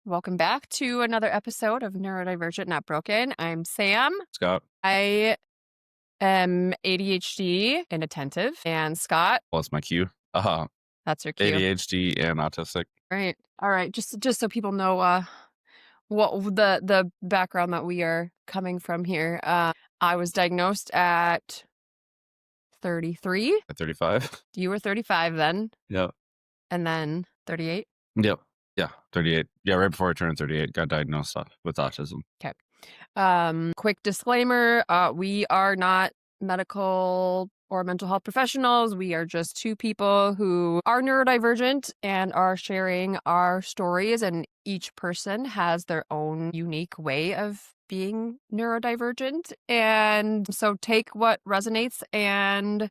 Welcome back to another episode of Neurodivergent Not Broken. I'm Sam. Scott. I am ADHD and attentive. And Scott, Well, that's my cue. that's your cue. ADHD and autistic. Right. All right. Just so people know what the background that we are coming from here. I was diagnosed at 33. At 35. You were 35 then. Yep. And then 38. Yep. Yeah. 38. Yeah. Right before I turned 38, got diagnosed with autism. Okay. Quick disclaimer, we are not medical or mental health professionals. We are just two people who are neurodivergent and are sharing our stories, and each person has their own unique way of being neurodivergent. And so take what resonates and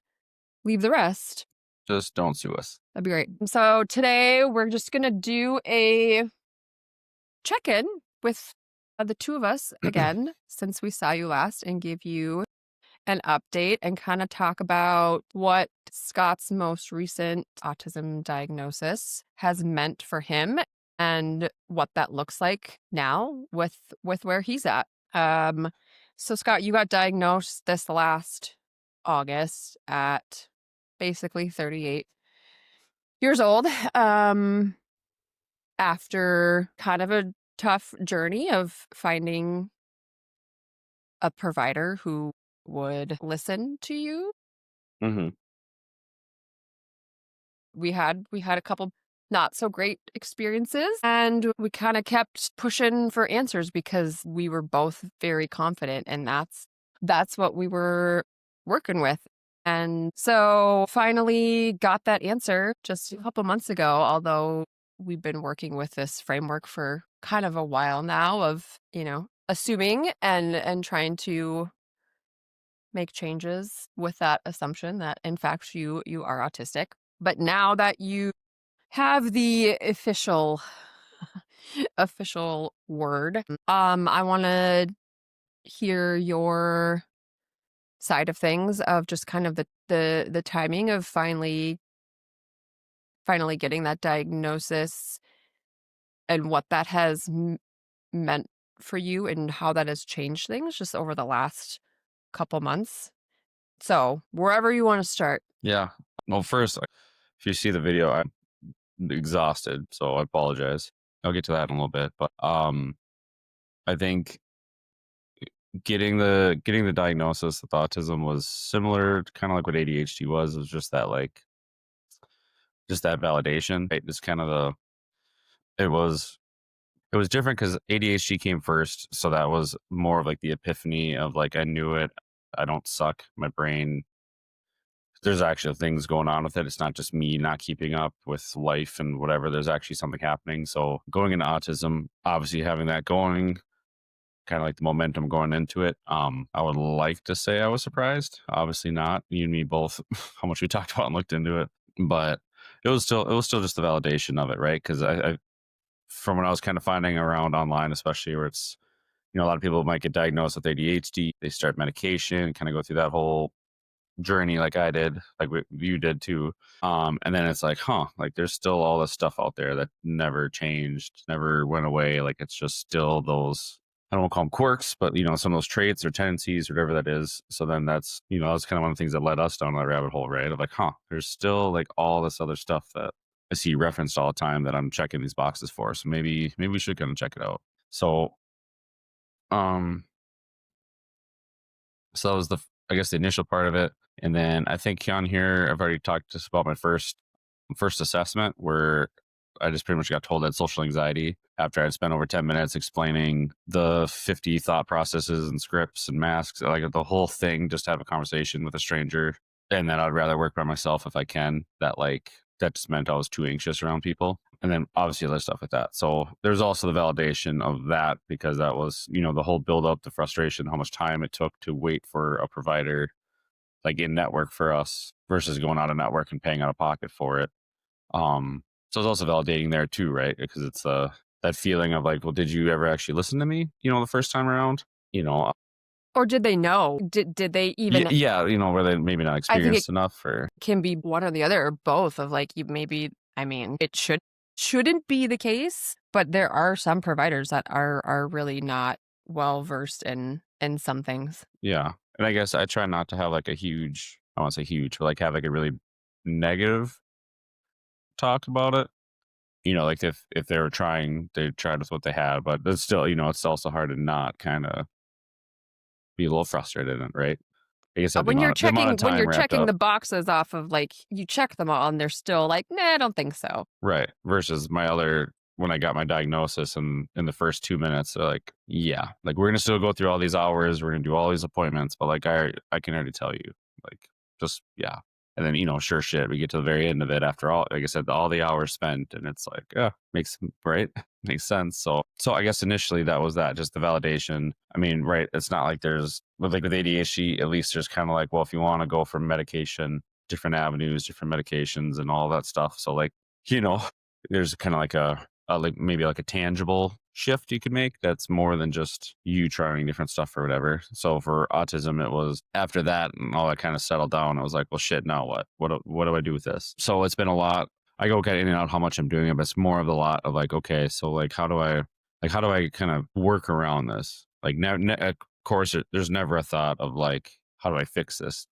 leave the rest. Just don't sue us. That'd be great. So today we're just going to do a check-in with the two of us again, since we saw you last, and give you an update and kind of talk about what Scott's most recent autism diagnosis has meant for him and what that looks like now with where he's at. So Scott, you got diagnosed this last August at basically 38 years old, after kind of a tough journey of finding a provider who would listen to you. Mm-hmm. We had a couple not so great experiences, and we kind of kept pushing for answers because we were both very confident, and that's what we were working with. And so finally got that answer just a couple months ago, although we've been working with this framework for kind of a while now of, assuming and trying to make changes with that assumption that in fact you are autistic. But now that you have the official word, I want to hear your side of things, of just kind of the timing of finally getting that diagnosis and what that has meant for you and how that has changed things just over the last couple months. So wherever you want to start. Yeah. Well, first, if you see the video, I'm exhausted, so I apologize. I'll get to that in a little bit, but I think getting the diagnosis with autism was similar to kind of like what ADHD was. It was just that validation. Right? It's kind of it was different because ADHD came first, so that was more of like the epiphany of like, I knew it. I don't suck. My brain, there's actually things going on with it. It's not just me not keeping up with life and whatever. There's actually something happening. So going into autism, obviously having that going, kind of like the momentum going into it. I would like to say I was surprised. Obviously not. You and me both, how much we talked about and looked into it. But it was still just the validation of it, right? Because I from what I was kind of finding around online, especially where it's, a lot of people might get diagnosed with ADHD, they start medication, kind of go through that whole journey like I did, like you did too. And then it's like, like there's still all this stuff out there that never changed, never went away. Like it's just still those, I don't want to call them quirks, but some of those traits or tendencies, whatever that is. So then that's, that's kind of one of the things that led us down that rabbit hole, right? Of like, there's still like all this other stuff that I see referenced all the time that I'm checking these boxes for. So maybe we should kind of check it out. So, so that was I guess the initial part of it. And then I think on here, I've already talked just about my first assessment, where I just pretty much got told I had social anxiety after I'd spent over 10 minutes explaining the 50 thought processes and scripts and masks, like the whole thing, just to have a conversation with a stranger. And then I'd rather work by myself if I can. That just meant I was too anxious around people. And then obviously other stuff like that. So there's also the validation of that, because that was, the whole build up, the frustration, how much time it took to wait for a provider like in network for us versus going out of network and paying out of pocket for it. So it's also validating there too, right? Because it's that feeling of like, well, did you ever actually listen to me, the first time around? Or did they know? Did they even? Yeah, where they maybe not experienced enough, or can be one or the other or both of like, you maybe, it should shouldn't be the case, but there are some providers that are really not well versed in some things. Yeah, and I guess I try not to have, like, a huge I won't say huge, but, like, have, like, a really negative talk about it. Like, if they were trying, they tried with what they had, but it's still, it's also hard to not kinda be a little frustrated, right? Like I said, When you're the amount of when time you're wrapped checking up. the boxes off of, like, you check them all and they're still like, "Nah, I don't think so." Right, versus my other when I got my diagnosis and in the first 2 minutes, they're like, "Yeah, like, we're gonna still go through all these hours, we're gonna do all these appointments, but, like, I can already tell you, like, just yeah." And then, sure shit, we get to the very end of it after all like I said, all the hours spent, and it's like, yeah, makes right? Makes sense, so I guess initially that was that, just the validation. I mean, right, it's not like there's with ADHD, at least there's kinda like, well, if you wanna go for medication, different avenues, different medications, and all that stuff, so, like, you know, there's kind of like like maybe like a tangible shift you could make that's more than just you trying different stuff or whatever. So for autism, it was after that and all that kind of settled down. I was like, well, shit, now what? What do I do with this? So it's been a lot. I go kind of in and out how much I'm doing it, but it's more of a lot of like, okay, so like, how do I kind of work around this? Like, of course, there's never a thought of like, how do I fix this?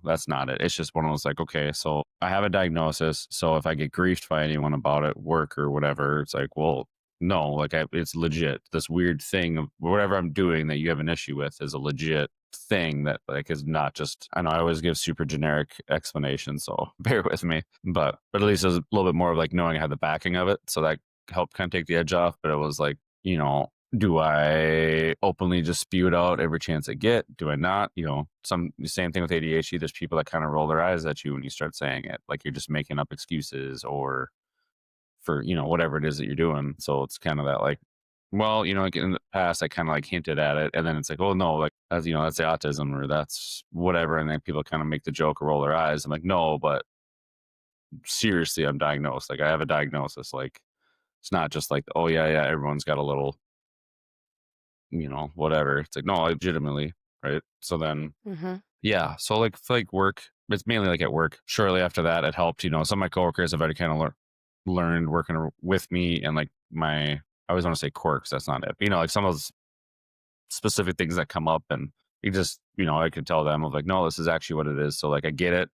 That's not it. It's just one of those like, okay, so I have a diagnosis. So if I get griefed by anyone about it, work or whatever, it's like, well, no, like it's legit. This weird thing of whatever I'm doing that you have an issue with is a legit thing that like is not just I know I always give super generic explanations, so bear with me. But at least there's a little bit more of like knowing I had the backing of it. So that helped kind of take the edge off. But it was like, do I openly just spew it out every chance I get? Do I not? Some the same thing with ADHD. There's people that kind of roll their eyes at you when you start saying it, like you're just making up excuses or for whatever it is that you're doing. So it's kind of that like, well, like in the past, I kind of like hinted at it, and then it's like, oh no, like that's the autism or that's whatever, and then people kind of make the joke or roll their eyes. I'm like, no, but seriously, I'm diagnosed. Like I have a diagnosis. Like it's not just like, oh yeah, yeah, everyone's got a little whatever. It's like, no, legitimately, right? So then, Mhm. yeah. So like, for like work, it's mainly like at work. Shortly after that, it helped. Some of my coworkers have already kind of learned working with me and like I always want to say quirks. That's not it. But, like some of those specific things that come up and you just, I can tell them of like, no, this is actually what it is. So like, I get it.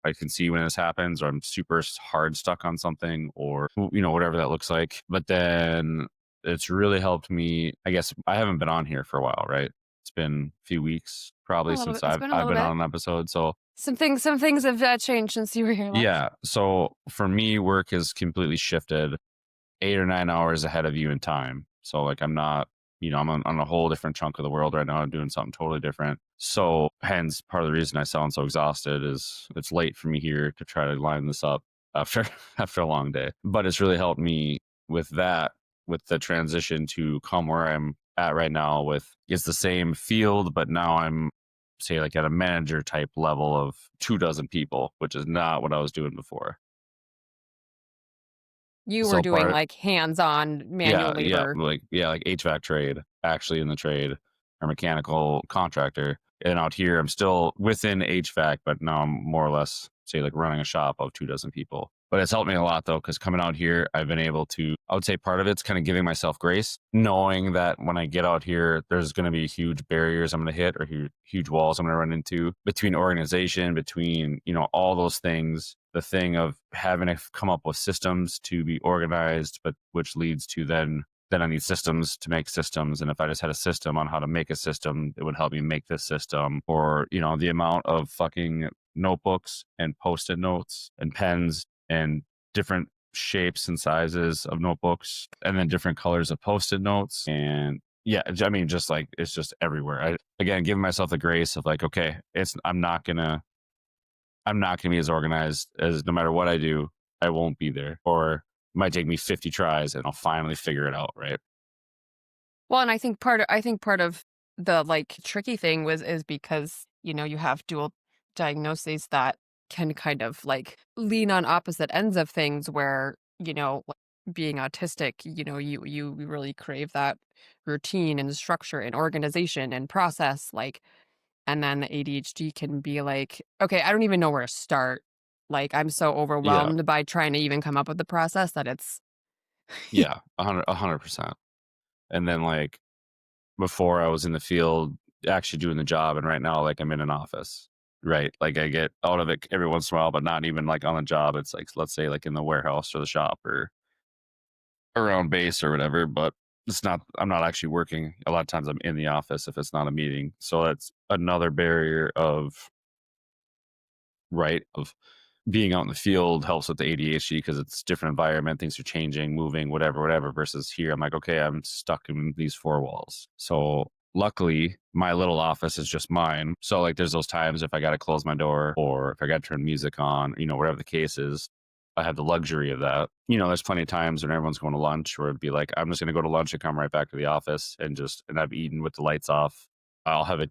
I can see when this happens or I'm super hard stuck on something or, whatever that looks like. But then it's really helped me. I guess I haven't been on here for a while, right? It's been a few weeks probably A little since bit. It's been a I've little been bit. on an episode. So Some things have changed since you were here last. yeah. So for me, work has completely shifted 8 or 9 hours ahead of you in time. So like I'm not, I'm on a whole different chunk of the world right now. I'm doing something totally different. So hence part of the reason I sound so exhausted is it's late for me here to try to line this up after after a long day. But it's really helped me with that, with the transition to come where I'm at right now with it's the same field, but now I'm say like at a manager type level of 2 dozen people, which is not what I was doing before. You were So doing, part like, hands-on manual Yeah, labor. like HVAC trade, actually in the trade, or mechanical contractor. And out here, I'm still within HVAC, but now I'm more or less, say, like running a shop of 2 dozen people. But it's helped me a lot though, because coming out here, I've been able to, I would say part of it's kind of giving myself grace, knowing that when I get out here, there's going to be huge barriers I'm going to hit or huge walls I'm going to run into between organization, between, all those things. The thing of having to come up with systems to be organized, but which leads to then I need systems to make systems. And if I just had a system on how to make a system, it would help me make this system. Or, the amount of fucking notebooks and post-it notes and pens and different shapes and sizes of notebooks and then different colors of post-it notes. And yeah, I mean, just like it's just everywhere. Again, giving myself the grace of like, okay, I'm not going to be as organized as no matter what I do, I won't be there. Or it might take me 50 tries and I'll finally figure it out, right? Well, and I think part of the, like, tricky thing is because, you have dual diagnoses that can kind of, like, lean on opposite ends of things where, like, being autistic, you really crave that routine and structure and organization and process, like, and then the ADHD can be like, "Okay, I don't even know where to start." Like, I'm so Yeah. overwhelmed by trying to even come up with the process that Yeah, 100%. And then, like, before I was in the field actually doing the job, and right now, like, I'm in an office, right? Like, I get out of it every once in a while, but not even, like, on the job. It's, like, let's say, like, in the warehouse or the shop or around base or whatever, but it's not I'm not actually working. A lot of times I'm in the office if it's not a meeting. So that's another barrier of right, of being out in the field helps with the ADHD because it's different environment, things are changing, moving, whatever, whatever. Versus here, I'm like, okay, I'm stuck in these four walls. So luckily, my little office is just mine. So like, there's those times if I got to close my door or if I got to turn music on, whatever the case is, I have the luxury of that. There's plenty of times when everyone's going to lunch where it'd be like, I'm just going to go to lunch and come right back to the office and I've eaten with the lights off. I'll have the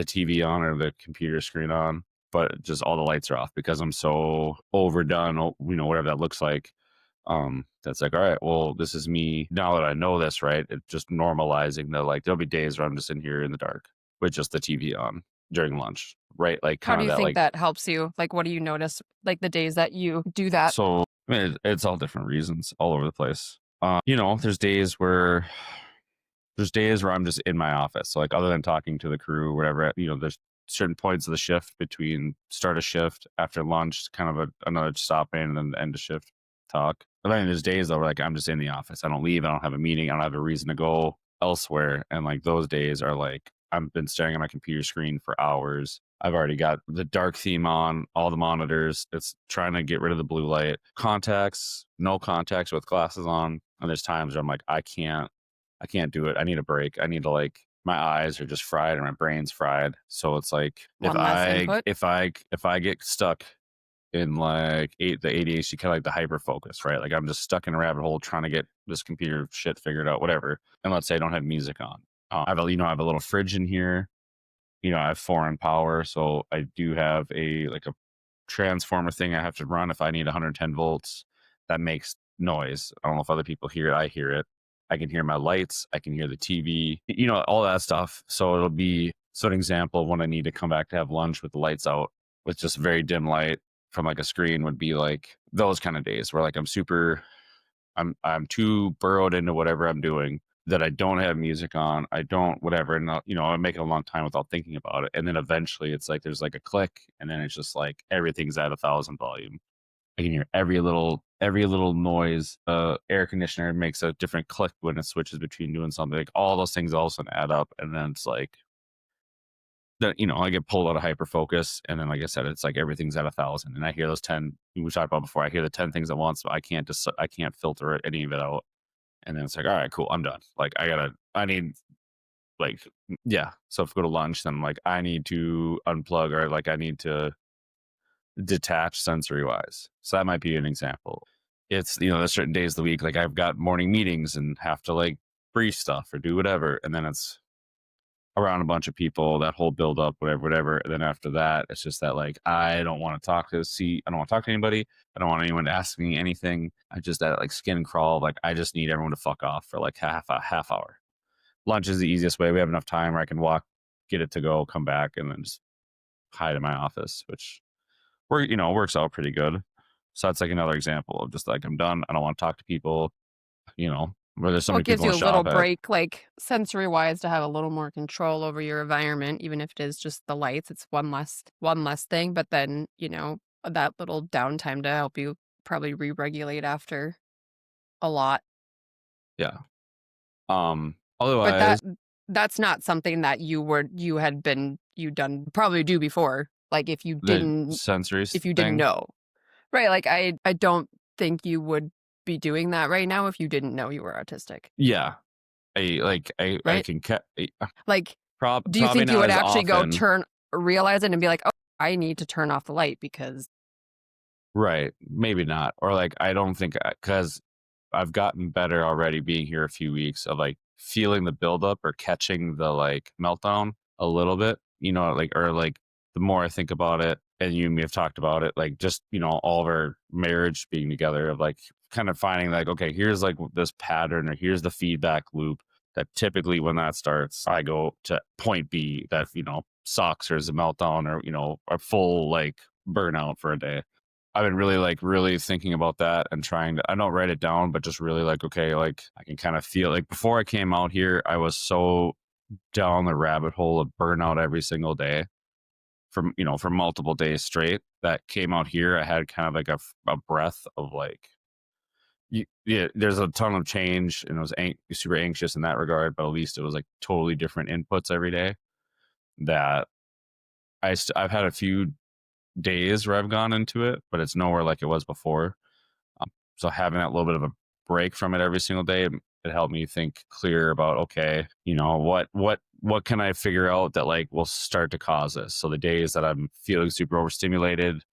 TV on or the computer screen on, but just all the lights are off because I'm so overdone, whatever that looks like. That's like, all right, well, this is me now that I know this, right? It's just normalizing that, like, there'll be days where I'm just in here in the dark with just the TV on during lunch, right? Like, How kind do of you that, think like, that helps you? Like, what do you notice, like, the days that you do that? so I mean, it's all different reasons all over the place. There's days where I'm just in my office. So like other than talking to the crew, whatever, there's certain points of the shift between start of shift after lunch, kind of another stop in and then the end of shift talk. But then there's days though where like I'm just in the office. I don't leave. I don't have a meeting. I don't have a reason to go elsewhere. And like those days are like I've been staring at my computer screen for hours. I've already got the dark theme on, all the monitors. It's trying to get rid of the blue light. Contacts, no contacts with glasses on. And there's times where I'm like, I can't do it. I need a break. I need to like my eyes are just fried and my brain's fried. So it's like if One less I input? if I if I get stuck in like the ADHD, kind of like the hyper focus, right? Like I'm just stuck in a rabbit hole trying to get this computer shit figured out, whatever. And let's say I don't have music on. I have a little fridge in here. I have foreign power, so I do have a transformer thing I have to run if I need 110 volts. That makes noise. I don't know if other people hear it. I hear it. I can hear my lights. I can hear the TV, all that stuff. So it'll be an example of when I need to come back to have lunch with the lights out with just very dim light from like a screen would be like those kind of days where like I'm too burrowed into whatever I'm doing that I don't have music on. I don't whatever, and I'm making a long time without thinking about it, and then eventually it's like there's like a click, and then it's just like everything's at 1,000 volume. I can hear every little noise. Air conditioner makes a different click when it switches between doing something. Like all those things all of a sudden add up, and then it's like that. I get pulled out of hyper focus, and then like I said, it's like everything's at 1,000, and I hear those 10 we talked about before. I hear the 10 things at once, but I can't filter any of it out. And then it's like, all right, cool, I'm done. Like I need like yeah. So if I go to lunch, then I'm like, I need to unplug or like I need to detach sensory wise. So that might be an example. It's there's certain days of the week, like I've got morning meetings and have to like brief stuff or do whatever. And then it's around a bunch of people, that whole build up, whatever, whatever. And then after that, it's just that like I don't want to I don't want to talk to anybody. I don't want anyone to ask me anything. I just that like skin crawl, like I just need everyone to fuck off for like a half hour. Lunch is the easiest way. We have enough time where I can walk, get it to go, come back, and then just hide in my office, which works out pretty good. So that's like another example of just like I'm done. I don't want to talk to people, where there's so Well, many it gives people in you the a little shop at. break, like, sensory-wise to have a little more control over your environment, even if it is just the lights, it's one less thing, but then, that little downtime to help you probably re-regulate after a lot. Yeah. But Otherwise, that's not something that you done probably do before, like, the sensory if you didn't thing, know. Right, like, I don't think you would be doing that right now if you didn't know you were autistic, yeah. I right? can Like, do you probably think you not would as actually go often. realize it and be like, "Oh, I need to turn off the light because" Right. Maybe not. Or like I don't think because I've gotten better already being here a few weeks of like feeling the buildup or catching the like meltdown a little bit, like or like the more I think about it, and you and me have talked about it, like just all of our marriage being together of like kind of finding like okay, here's like this pattern or here's the feedback loop that typically when that starts, I go to point B that sucks or is a meltdown or a full like burnout for a day. I've been really thinking about that and trying to, I don't write it down, but just really like, okay, like I can kind of feel like before I came out here, I was so down the rabbit hole of burnout every single day for multiple days straight. That came out here, I had kind of like a breath of like, yeah, there's a ton of change and I was super anxious in that regard, but at least it was like totally different inputs every day that I've had a few days where I've gone into it, but it's nowhere like it was before. So having that little bit of a break from it every single day, it helped me think clear about, okay, what can I figure out that like will start to cause this. So the days that I'm feeling super overstimulated,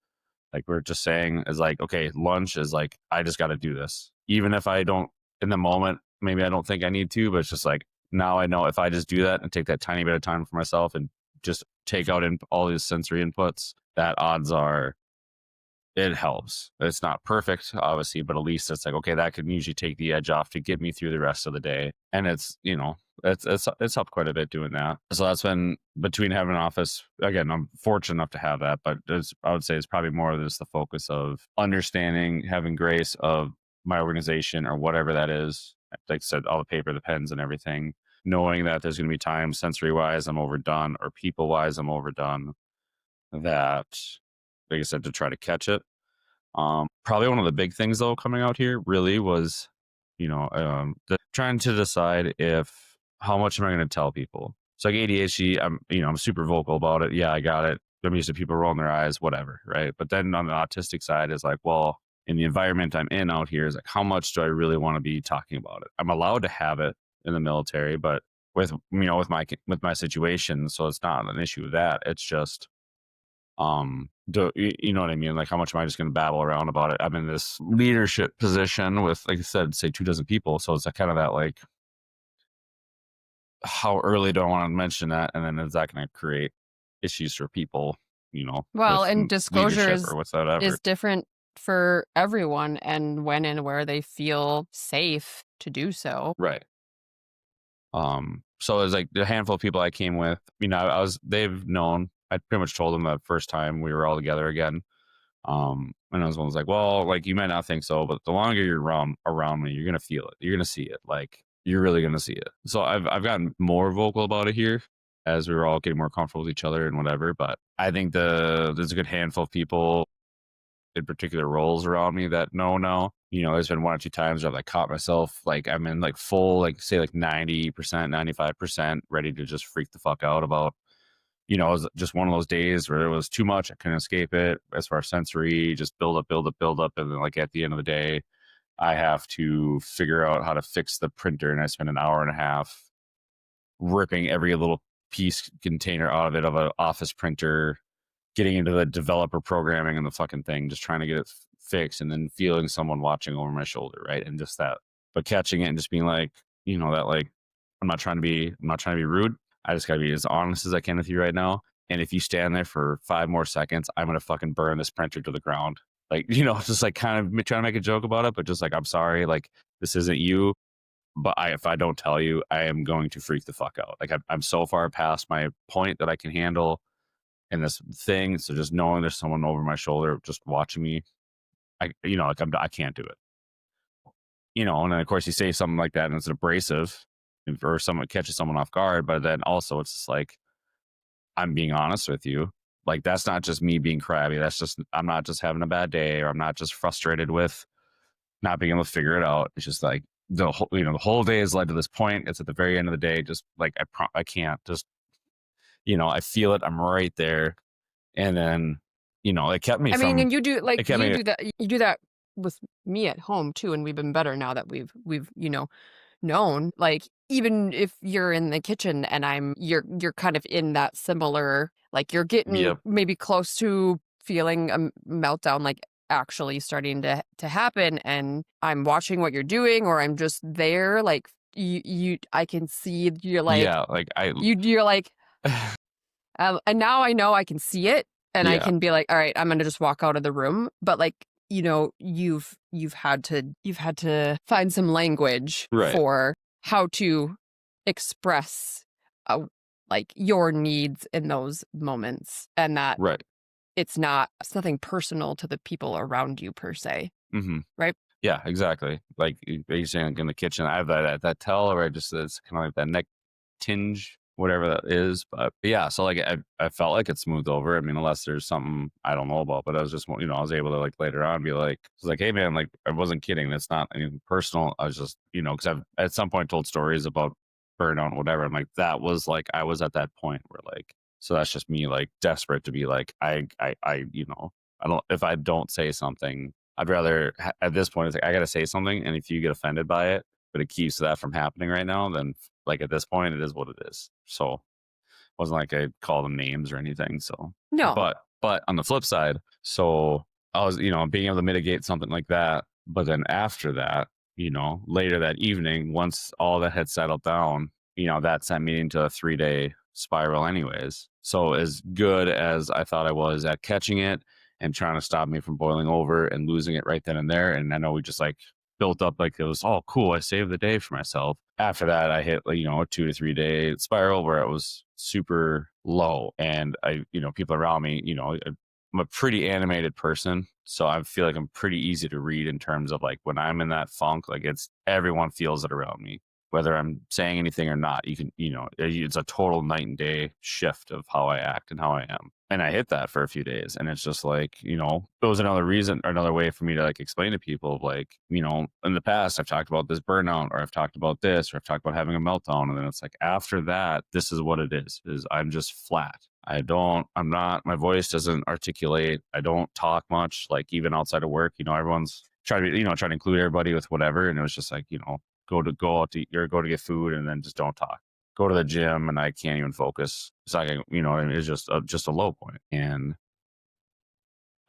like we are just saying, is like, okay, lunch is like, I just got to do this, even if I don't in the moment, maybe I don't think I need to, but it's just like, now I know if I just do that and take that tiny bit of time for myself and just take out in all these sensory inputs, that odds are it helps. It's not perfect, obviously, but at least it's like, okay, that can usually take the edge off to get me through the rest of the day. And it's helped quite a bit doing that. So that's been between having an office. Again, I'm fortunate enough to have that, but I would say it's probably more just the focus of understanding, having grace of my organization or whatever that is. Like I said, all the paper, the pens, and everything. Knowing that there's going to be times sensory wise I'm overdone or people wise I'm overdone. That, like I said, to try to catch it. Probably one of the big things though coming out here really was, trying to decide if how much am I going to tell people. So like ADHD, I'm super vocal about it. Yeah, I got it. I'm used to people rolling their eyes, whatever, right? But then on the autistic side is like, well, in the environment I'm in out here is like, how much do I really want to be talking about it? I'm allowed to have it in the military, but with my situation, so it's not an issue with that. It's just you know what I mean? Like, how much am I just going to babble around about it? I'm in this leadership position with, like I said, say 2 dozen people. So it's like kind of that, like, how early do I want to mention that? And then is that going to create issues for people, Well, with and disclosure leadership or whatsoever? is different for everyone and when and where they feel safe to do so. Right. So it was like the handful of people I came with, they've known, I pretty much told them the first time we were all together again. And I was like, well, like you might not think so, but the longer you're around me, you're gonna feel it. You're gonna see it. Like you're really gonna see it. So I've gotten more vocal about it here as we were all getting more comfortable with each other and whatever. But I think there's a good handful of people in particular roles around me that know now. There's been one or two times where I've like caught myself like I'm in like full, like say like 90%, 95% ready to just freak the fuck out about, it was just one of those days where it was too much. I couldn't escape it as far as sensory, just build up, build up, build up. And then like at the end of the day, I have to figure out how to fix the printer. And I spend an hour and a half ripping every little piece container out of it of an office printer, getting into the developer programming and the fucking thing, just trying to get it fixed and then feeling someone watching over my shoulder. Right. And just that, but catching it and just being like, that like, I'm not trying to be rude. I just gotta be as honest as I can with you right now. And if you stand there for 5 more seconds, I'm gonna fucking burn this printer to the ground. Like, just like kind of trying to make a joke about it, but just like, I'm sorry, like this isn't you. But if I don't tell you, I am going to freak the fuck out. Like I'm so far past my point that I can handle in this thing. So just knowing there's someone over my shoulder just watching me, I can't do it. And then of course you say something like that and it's abrasive or someone catches someone off guard, but then also it's just like, I'm being honest with you. Like that's not just me being crabby. That's just, I'm not just having a bad day or I'm not just frustrated with not being able to figure it out. It's just like the whole day has led to this point. It's at the very end of the day. Just like, I can't just, I feel it. I'm right there. And then, it kept me I mean, from, and you do like it kept me, you do that with me at home too, and we've been better now that we've known. Like even if you're in the kitchen and you're kind of in that similar, like you're getting yeah, maybe close to feeling a meltdown, like actually starting to happen, and I'm watching what you're doing, or I'm just there, like I can see you're like yeah, like you're like and now I know I can see it and I yeah, can be like, all right, I'm gonna just walk out of the room. But like, you've had to find some language right, for how to express uh, like your needs in those moments. And that right. it's nothing personal to the people around you per se, Hmm. right? Yeah, exactly. Like you're saying, like in the kitchen, I have that tell, or I just it's kind of like that neck tinge, whatever that is. But yeah, so like I felt like it smoothed over. I mean, unless there's something I don't know about, but I was just I was able to like later on be like, I was like, hey man, like I wasn't kidding. That's not anything personal. I was just because I've at some point told stories about burnout, and whatever. I'm like that was like I was at that point where like so that's just me like desperate to be like I don't if I don't say something I'd rather at this point it's like I got to say something, and if you get offended by it, but it keeps that from happening right now, then like at this point it is what it is. So it wasn't like I called them names or anything. So, No. but on the flip side, so I was being able to mitigate something like that, but then after that, later that evening, once all that had settled down, that sent me into a 3-day spiral, anyways. So as good as I thought I was at catching it and trying to stop me from boiling over and losing it right then and there. And I know we just like built up like it was all cool. I saved the day for myself. After that, I hit like, a 2 to 3 day spiral where it was super low. And people around me, I'm a pretty animated person. So I feel like I'm pretty easy to read in terms of like when I'm in that funk, like it's everyone feels it around me whether I'm saying anything or not. You can, it's a total night and day shift of how I act and how I am. And I hit that for a few days. And it's just like, it was another reason or another way for me to like explain to people, like, in the past, I've talked about this burnout or I've talked about this or I've talked about having a meltdown. And then it's like, after that, this is what it is I'm just flat. I'm not, my voice doesn't articulate. I don't talk much, like even outside of work, everyone's trying to, trying to include everybody with whatever. And it was just like, go out to eat or go to get food and then just don't talk. Go to the gym and I can't even focus. It's like it's just a low point. And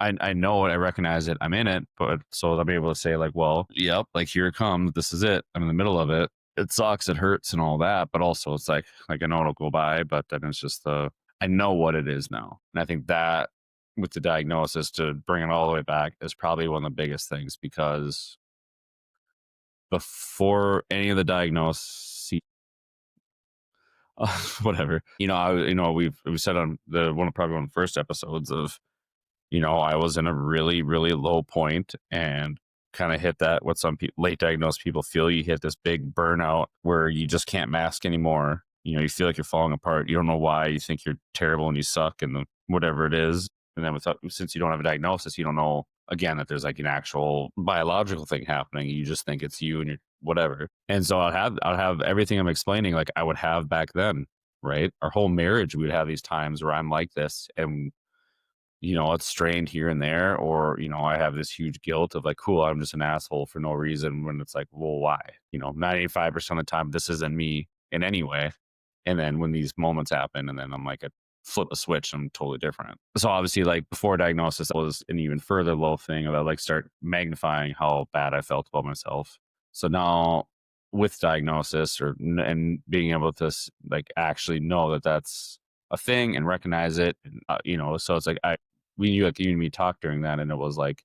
I know it, I recognize it, I'm in it, but so I'll be able to say like, well, yep, like here it comes, this is it. I'm in the middle of it. It sucks, it hurts and all that, but also it's like I know it'll go by, but then it's just I know what it is now. And I think that with the diagnosis to bring it all the way back is probably one of the biggest things because before any of the diagnosis, whatever, we've said on probably one of the first episodes of, I was in a really, really low point and kind of hit that what some late diagnosed people feel. You hit this big burnout where you just can't mask anymore. You feel like you're falling apart. You don't know why. You think you're terrible and you suck and whatever it is. And then since you don't have a diagnosis, you don't know again that there's like an actual biological thing happening. You just think it's you and you're whatever. And so I'll have everything I'm explaining like I would have back then, right? Our whole marriage, we would have these times where I'm like this and it's strained here and there, or, I have this huge guilt of like, cool, I'm just an asshole for no reason when it's like, well, why? 95% of the time, this isn't me in any way. And then when these moments happen, and then I'm like, I flip a switch, I'm totally different. So obviously, like before diagnosis, that was an even further low thing of I like start magnifying how bad I felt about myself. So now with diagnosis and being able to like actually know that that's a thing and recognize it, and, so it's like like you and me talked during that, and it was like,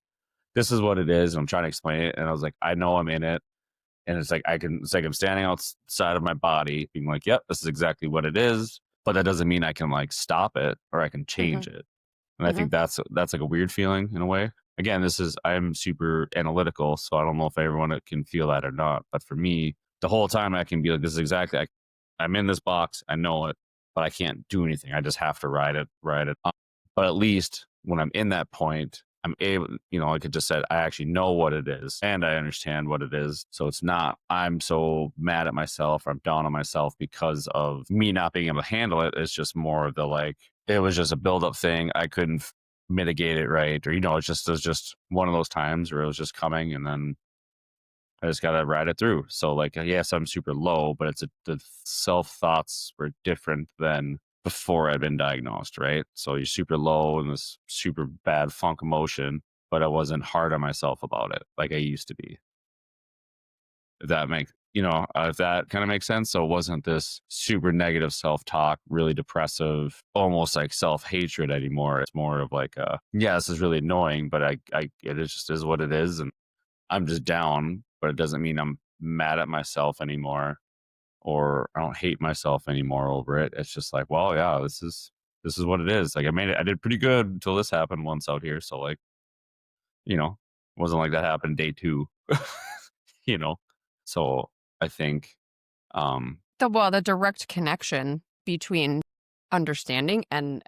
this is what it is. And I'm trying to explain it, and I was like, I know I'm in it, and it's like it's like I'm standing outside of my body, being like, yep, this is exactly what it is. But that doesn't mean I can like stop it or I can Mhm. change it. And I Mhm. think that's like a weird feeling in a way. Again, I'm super analytical, so I don't know if everyone can feel that or not. But for me, the whole time I can be like, this is exactly I'm in this box, I know it, but I can't do anything. I just have to ride it. But at least when I'm in that point, I'm able, like I just said, I actually know what it is and I understand what it is. So it's not, I'm so mad at myself or I'm down on myself because of me not being able to handle it. It's just more of the like, it was just a build-up thing. I couldn't mitigate it right, or it was just one of those times where it was just coming, and then I just gotta ride it through. So like, yes, I'm super low, but the self thoughts were different than before I'd been diagnosed, right? So you're super low in this super bad funk emotion, but I wasn't hard on myself about it like I used to be. If that makes if that kind of makes sense. So it wasn't this super negative self-talk, really depressive, almost like self-hatred anymore. It's more of like yeah, this is really annoying, but it is just is what it is. And I'm just down, but it doesn't mean I'm mad at myself anymore or I don't hate myself anymore over it. It's just like, well, yeah, this is this is what it is. Like, I did pretty good until this happened once out here. So like, you know, wasn't like that happened day two, you know? So I think, um, The direct connection between understanding and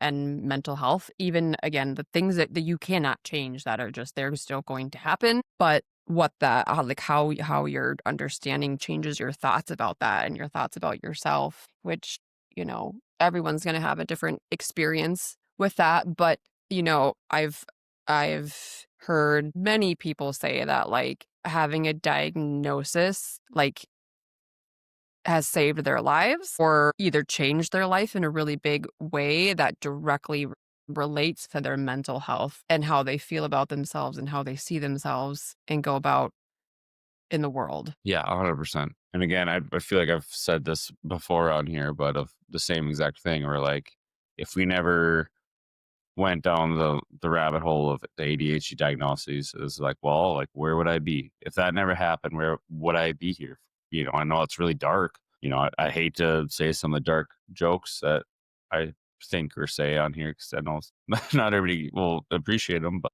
mental health, even again, the things that you cannot change that are just they're still going to happen, but what that like how your understanding changes your thoughts about that and your thoughts about yourself, which, everyone's gonna have a different experience with that. But, I've heard many people say that, like, having a diagnosis, like, has saved their lives or either changed their life in a really big way that directly relates to their mental health and how they feel about themselves and how they see themselves and go about in the world. yeah, 100%. And again, I feel like I've said this before on here, but of the same exact thing where like, if we never went down the rabbit hole of the ADHD diagnoses, is like, well, like where would I be if that never happened? Where would I be here? I know it's really dark. I hate to say some of the dark jokes that I think or say on here because I know not everybody will appreciate them, but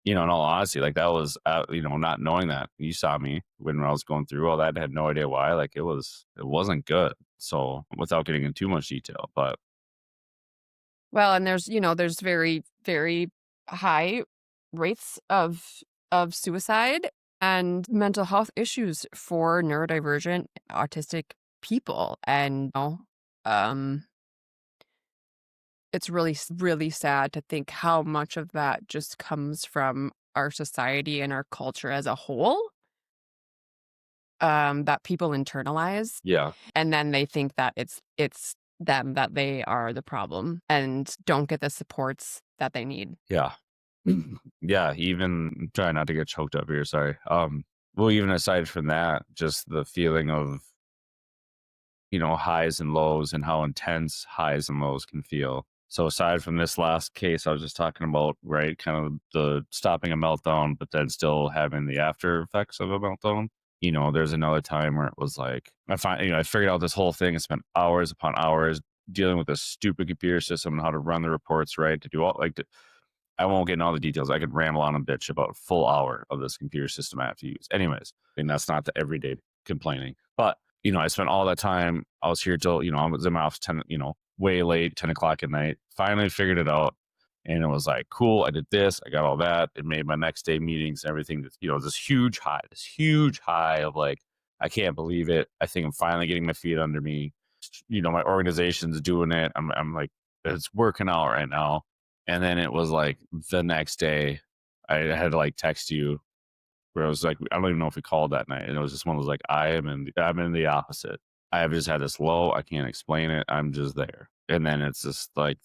in all honesty, like that was, not knowing that you saw me when I was going through all that, had no idea why. Like it wasn't good. So without getting into too much detail, but Well, and there's very, very high rates of suicide and mental health issues for neurodivergent autistic people. And um it's really sad to think how much of that just comes from our society and our culture as a whole, that people internalize, yeah, and then they think that it's them, that they are the problem and don't get the supports that they need. yeah. Yeah, even try not to get choked up here, sorry. Well, even aside from that, just the feeling of, highs and lows and how intense highs and lows can feel. So aside from this last case I was just talking about, right, kind of the stopping a meltdown, but then still having the after effects of a meltdown. There's another time where it was like I figured out this whole thing and spent hours upon hours dealing with this stupid computer system and how to run the reports right to do all like I won't get into all the details. I could ramble on a bitch about a full hour of this computer system I have to use. Anyways, and that's not the everyday complaining. But, I spent all that time. I was here till, I was in my office 10, way late, 10 o'clock at night. Finally figured it out. And it was like, cool, I did this, I got all that. It made my next day meetings and everything, this huge high of like, I can't believe it. I think I'm finally getting my feet under me. My organization's doing it. I'm like, it's working out right now. And then it was like the next day, I had to like text you where I was like, I don't even know if we called that night. And it was just one of those like, I'm in the opposite. I have just had this low. I can't explain it. I'm just there. And then it's just like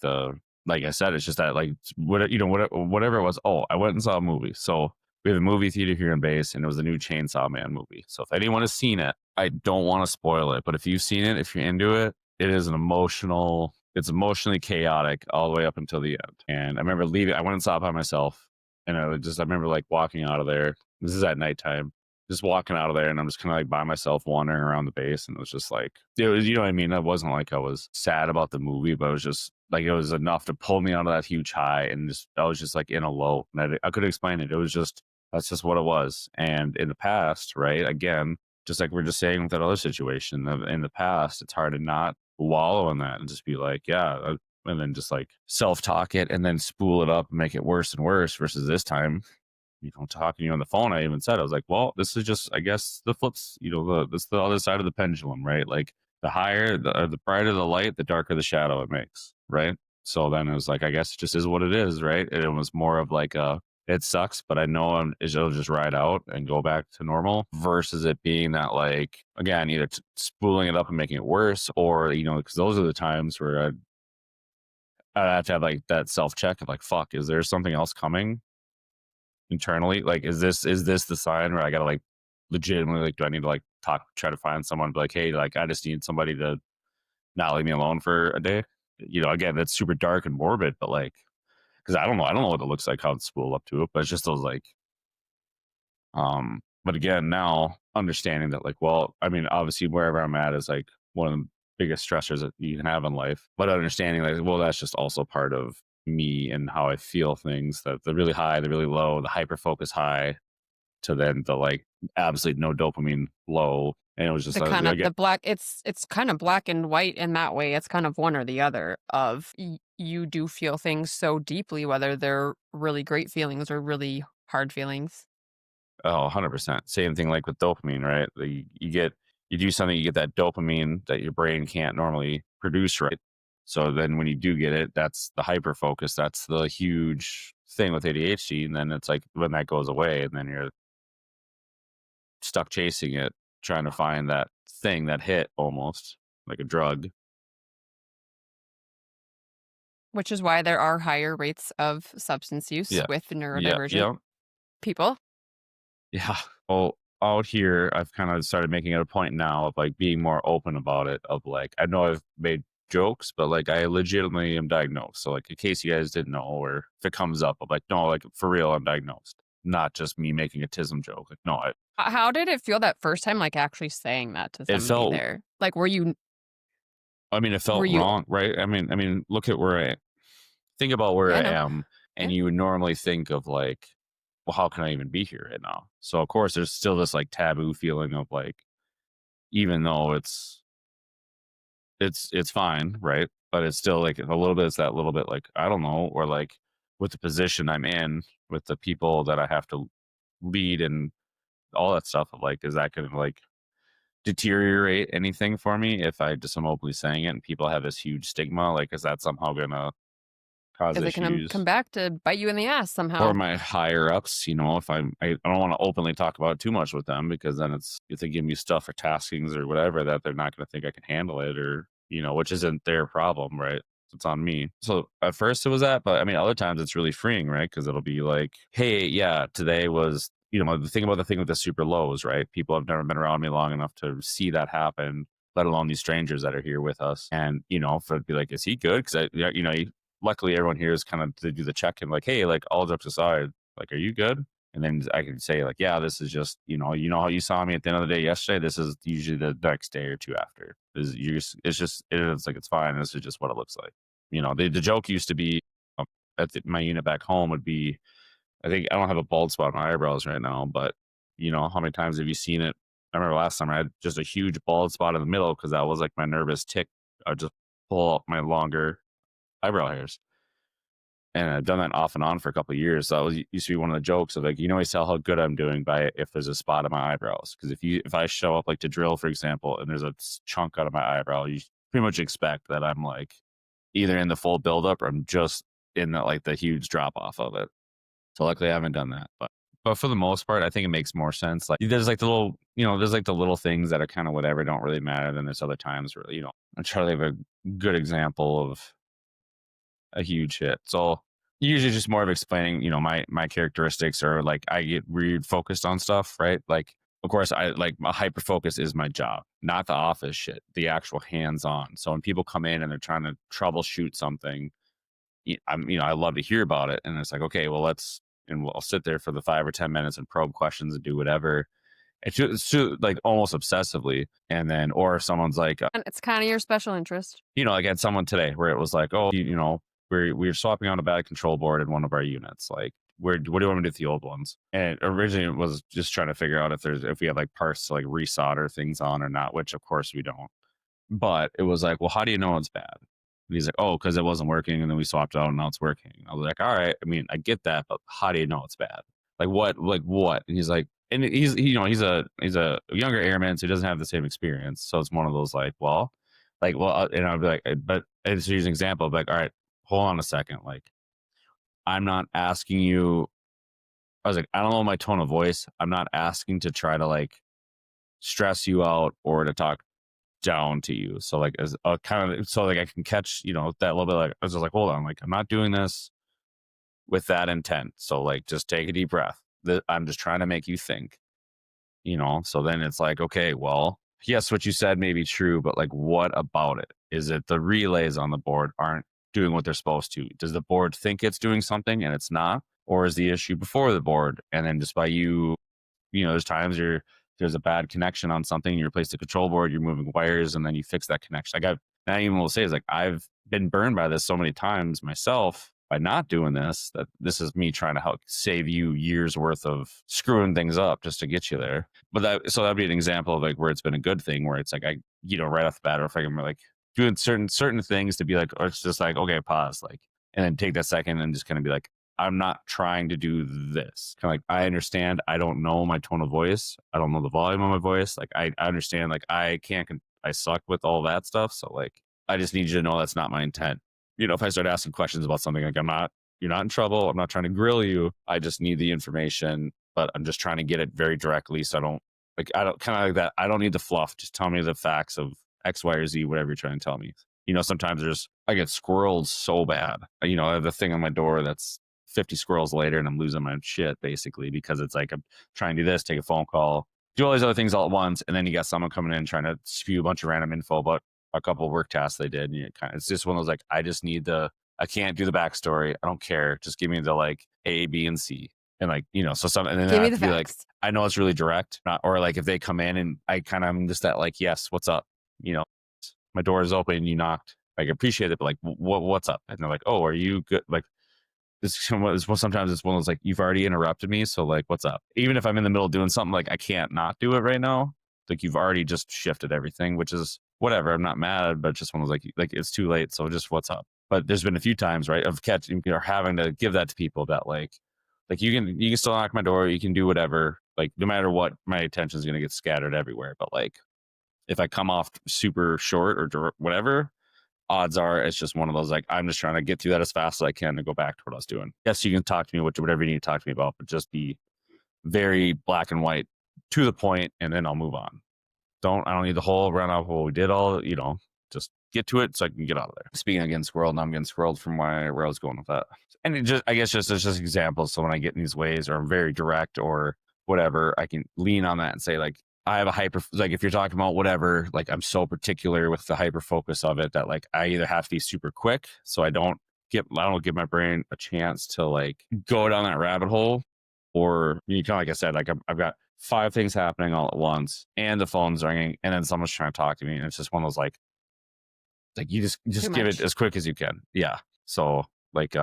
like I said, it's just that like, whatever it was. Oh, I went and saw a movie. So we have a movie theater here in Base and it was the new Chainsaw Man movie. So if anyone has seen it, I don't want to spoil it, but if you've seen it, if you're into it, it's emotionally chaotic all the way up until the end. And I remember leaving, I went and saw it by myself. And I remember like walking out of there. This is at nighttime, just walking out of there. And I'm just kind of like by myself wandering around the base. And it was just like, it was, you know what I mean? It wasn't like I was sad about the movie, but it was just like, it was enough to pull me out of that huge high. And I was just like in a low. And I couldn't explain it. It was just, that's just what it was. And in the past, right? Again, just like we're just saying with that other situation, in the past, it's hard to not wallow in that and just be like, yeah, and then just like self talk it and then spool it up and make it worse and worse. Versus this time, talking to you on the phone, I even said, I was like, well, this is just, I guess, the flips, this the other side of the pendulum, right? Like the brighter the light, the darker the shadow it makes, right? So then it was like, I guess it just is what it is, right? And it was more of like it sucks, but I know it'll just ride out and go back to normal versus it being that like, again, either spooling it up and making it worse or, because those are the times where I'd have to have like that self check of like, fuck, is there something else coming internally? Like, is this the sign where I gotta like legitimately like, do I need to like try to find someone, be like, hey, like I just need somebody to not leave me alone for a day? Again, that's super dark and morbid, but like, because I don't know what it looks like, how it's spooled up to it, but it's just those like, but again, now understanding that like, well, I mean, obviously wherever I'm at is like one of the biggest stressors that you can have in life. But understanding like, well, that's just also part of me and how I feel things. That the really high, the really low, the hyper focus high, to then the like absolute no dopamine low. And it was just The kind of again, the black it's kind of black and white in that way. It's kind of one or the other of you do feel things so deeply, whether they're really great feelings or really hard feelings. oh, 100%. Same thing like with dopamine, right? You do something, you get that dopamine that your brain can't normally produce, right? So then when you do get it, that's the hyper focus. That's the huge thing with ADHD. And then it's like when that goes away, and then you're stuck chasing it, trying to find that thing, that hit almost like a drug. Which is why there are higher rates of substance use Yeah. with Yeah. neurodivergent Yeah. people. Yeah. Well, out here, I've kind of started making it a point now of like being more open about it. Of like, I know I've made jokes, but like, I legitimately am diagnosed. So, like, in case you guys didn't know, or if it comes up, I'm like, no, like for real, I'm diagnosed. Not just me making a tism joke. Like, no, How did it feel that first time, like, actually saying that to it somebody felt. there? Like, were you I mean, it were felt you wrong, right? I mean, look at where I think about where yeah, I no. am, Yeah. and you would normally think of like, well, how can I even be here right now? So of course, there's still this like taboo feeling of like, even though it's fine, right? But it's still like a little bit. It's that little bit like I don't know, or like with the position I'm in, with the people that I have to lead and all that stuff. Of like, is that going to like deteriorate anything for me if I just am openly saying it and people have this huge stigma? Like, is that somehow going to cause Is it gonna come issues? back to bite you in the ass Or somehow? my higher ups, if I don't want to openly talk about it too much with them, because then it's if they give me stuff or taskings or whatever, that they're not going to think I can handle it, or which isn't their problem, right? It's on me. So at first it was that, but I mean, other times it's really freeing, right? Because it'll be like, hey, yeah, today was, the thing with the super lows, right? People have never been around me long enough to see that happen, let alone these strangers that are here with us. And, for it to be like, is he good? Because luckily everyone here is kind of to do the check in, like, hey, like all jokes aside, like, are you good? And then I can say like, yeah, this is just, how you saw me at the end of the day yesterday. This is usually the next day or two after. It's like, it's fine. This is just what it looks like. The joke used to be at my unit back home would be, I think I don't have a bald spot on my eyebrows right now, but how many times have you seen it? I remember last time I had just a huge bald spot in the middle because that was like my nervous tick. I would just pull up my longer eyebrow hairs. And I've done that off and on for a couple of years. So that used to be one of the jokes of like, always tell how good I'm doing by if there's a spot on my eyebrows. Because if I show up like to drill, for example, and there's a chunk out of my eyebrow, you pretty much expect that I'm like either in the full buildup or I'm just in the huge drop off of it. So luckily I haven't done that. But for the most part, I think it makes more sense. Like there's like the little, there's like the little things that are kind of whatever, don't really matter. Then there's other times where, I'm trying to have a good example of a huge hit. So usually just more of explaining, my characteristics, or like I get weird focused on stuff, right? Like of course I like my hyper focus is my job, not the office shit, the actual hands on. So when people come in and they're trying to troubleshoot something, I love to hear about it. And it's like, okay, well and we'll sit there for the 5 or 10 minutes and probe questions and do whatever. It's like almost obsessively. And then, or if someone's like, And it's kinda your special interest. like I had someone today where it was like, oh, we're swapping out a bad control board in one of our units. Like, what do you want me to do with the old ones? And originally it was just trying to figure out if we have like parts to like resolder things on or not, which of course we don't. But it was like, well, how do you know it's bad? And he's like, oh, because it wasn't working, and then we swapped it out, and now it's working. I was like, all right. I mean, I get that, but how do you know it's bad? Like what? Like what? And he's like, and he's a younger airman, so he doesn't have the same experience. So it's one of those and I'd be like, but it's use an example. Of like, all right, hold on a second. Like, I'm not asking you. I was like, I don't know my tone of voice. I'm not asking to try to like stress you out or to talk down to you. So like as a kind of so like I can catch, that little bit. Like I was just like, hold on, like I'm not doing this with that intent. So like just take a deep breath. I'm just trying to make you think, So then it's like, okay, well, yes, what you said may be true, but like what about it? Is it the relays on the board aren't doing what they're supposed to? Does the board think it's doing something and it's not? Or is the issue before the board? And then just by there's times you're there's a bad connection on something, you replace the control board, you're moving wires, and then you fix that connection. Like I even will say is like I've been burned by this so many times myself by not doing this, that this is me trying to help save you years worth of screwing things up just to get you there. But that'd be an example of like where it's been a good thing, where it's like right off the bat, or if I'm like doing certain things to be like, or it's just like, okay, pause, like, and then take that second and just kind of be like, I'm not trying to do this. Kind of like, I understand. I don't know my tone of voice. I don't know the volume of my voice. Like, I understand. Like, I suck with all that stuff. So, like, I just need you to know that's not my intent. If I start asking questions about something, like, you're not in trouble. I'm not trying to grill you. I just need the information, but I'm just trying to get it very directly. So I don't kind of like that. I don't need the fluff. Just tell me the facts of X, Y, or Z, whatever you're trying to tell me. Sometimes I get squirreled so bad. I have the thing on my door that's 50 squirrels later and I'm losing my shit basically, because it's like I'm trying to do this, take a phone call, do all these other things all at once. And then you got someone coming in trying to spew a bunch of random info about a couple of work tasks they did. And it's just one of those, like, I can't do the backstory. I don't care. Just give me the like A, B, and C. And like, and then Give I me have the to be like, facts. I know it's really direct, or like if they come in and I'm just that like, yes, what's up? You know, my door is open, you knocked. Like, I appreciate it, but like, what's up? And they're like, oh, are you good? Like, sometimes it's one of those like, you've already interrupted me, so like, what's up? Even if I'm in the middle of doing something, like I can't not do it right now. Like, you've already just shifted everything, which is whatever. I'm not mad, but just one of those like it's too late. So just what's up? But there's been a few times, right, of catching or having to give that to people that like you can still knock my door, you can do whatever. Like, no matter what, my attention is gonna get scattered everywhere. But like, if I come off super short or whatever, odds are it's just one of those like, I'm just trying to get through that as fast as I can to go back to what I was doing. Yes, you can talk to me whatever you need to talk to me about, but just be very black and white, to the point, and then I'll move on. I don't need the whole run off what we did all, just get to it so I can get out of there. Speaking of getting squirreled, now I'm getting squirreled from where I was going with that. And I guess it's just examples. So when I get in these ways or I'm very direct or whatever, I can lean on that and say like, I have a hyper, like if you're talking about whatever, like I'm so particular with the hyper focus of it that like I either have to be super quick so I don't give my brain a chance to like go down that rabbit hole, or kind of like I said, like I've got 5 things happening all at once and the phone's ringing and then someone's trying to talk to me, and it's just one of those like you Too just give it much. as quick as you can. Yeah. So like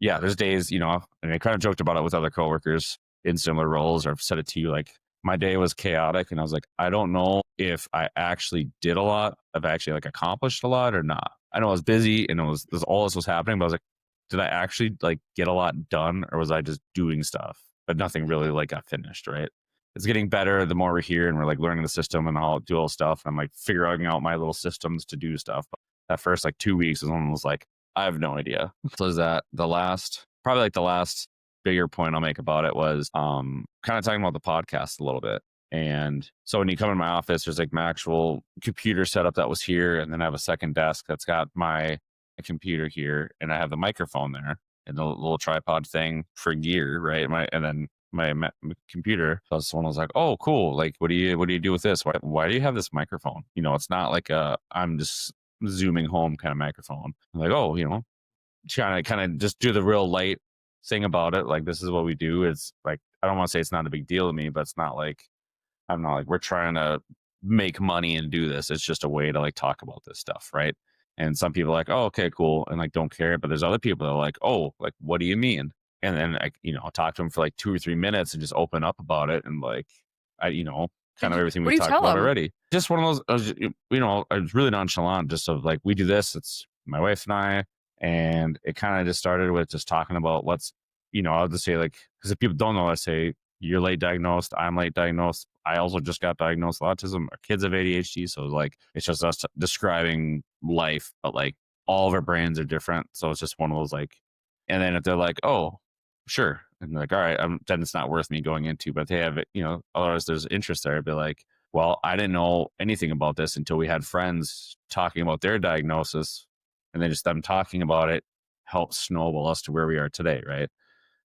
yeah, there's days, and I kind of joked about it with other coworkers in similar roles, or I've said it to you, like my day was chaotic and I was like, I don't know if I actually did a lot, I've actually like accomplished a lot or not. I know I was busy and all this was happening, but I was like, did I actually like get a lot done, or was I just doing stuff but nothing really like got finished, right? It's getting better the more we're here and we're like learning the system and how to do all stuff. I'm like figuring out my little systems to do stuff. But that first like 2 weeks is almost like, I have no idea. So is that probably like the last bigger point I'll make about it was kind of talking about the podcast a little bit. And so when you come in my office, there's like my actual computer setup that was here. And then I have a second desk that's got my computer here. And I have the microphone there and the little tripod thing for gear, right? And then my computer. So someone was like, "Oh, cool! Like, what do you do with this? Why do you have this microphone? It's not like I'm just zooming home kind of microphone." I'm like, "Oh, trying to kind of just do the real light thing about it. Like, this is what we do. It's like, I don't want to say it's not a big deal to me, but it's not like I'm not like we're trying to make money and do this. It's just a way to like talk about this stuff, right?" And some people are like, "Oh, okay, cool," and like don't care. But there's other people that are like, "Oh, like what do you mean?" And then I'll talk to them for like 2 or 3 minutes and just open up about it, and like kind of everything What we do you talked tell about them? already. Just one of those. I was really nonchalant, just of like, we do this. It's my wife and I, and it kind of just started with just talking about I'll just say like, because if people don't know, I say, you're late diagnosed, I'm late diagnosed. I also just got diagnosed with autism. Our kids have ADHD. So like, it's just us describing life, but like all of our brains are different. So it's just one of those like, and then if they're like, oh, sure. And like, all right, then it's not worth me going into, but if they have it, otherwise there's interest there. I'd be like, well, I didn't know anything about this until we had friends talking about their diagnosis, and then just them talking about it helped snowball us to where we are today. Right.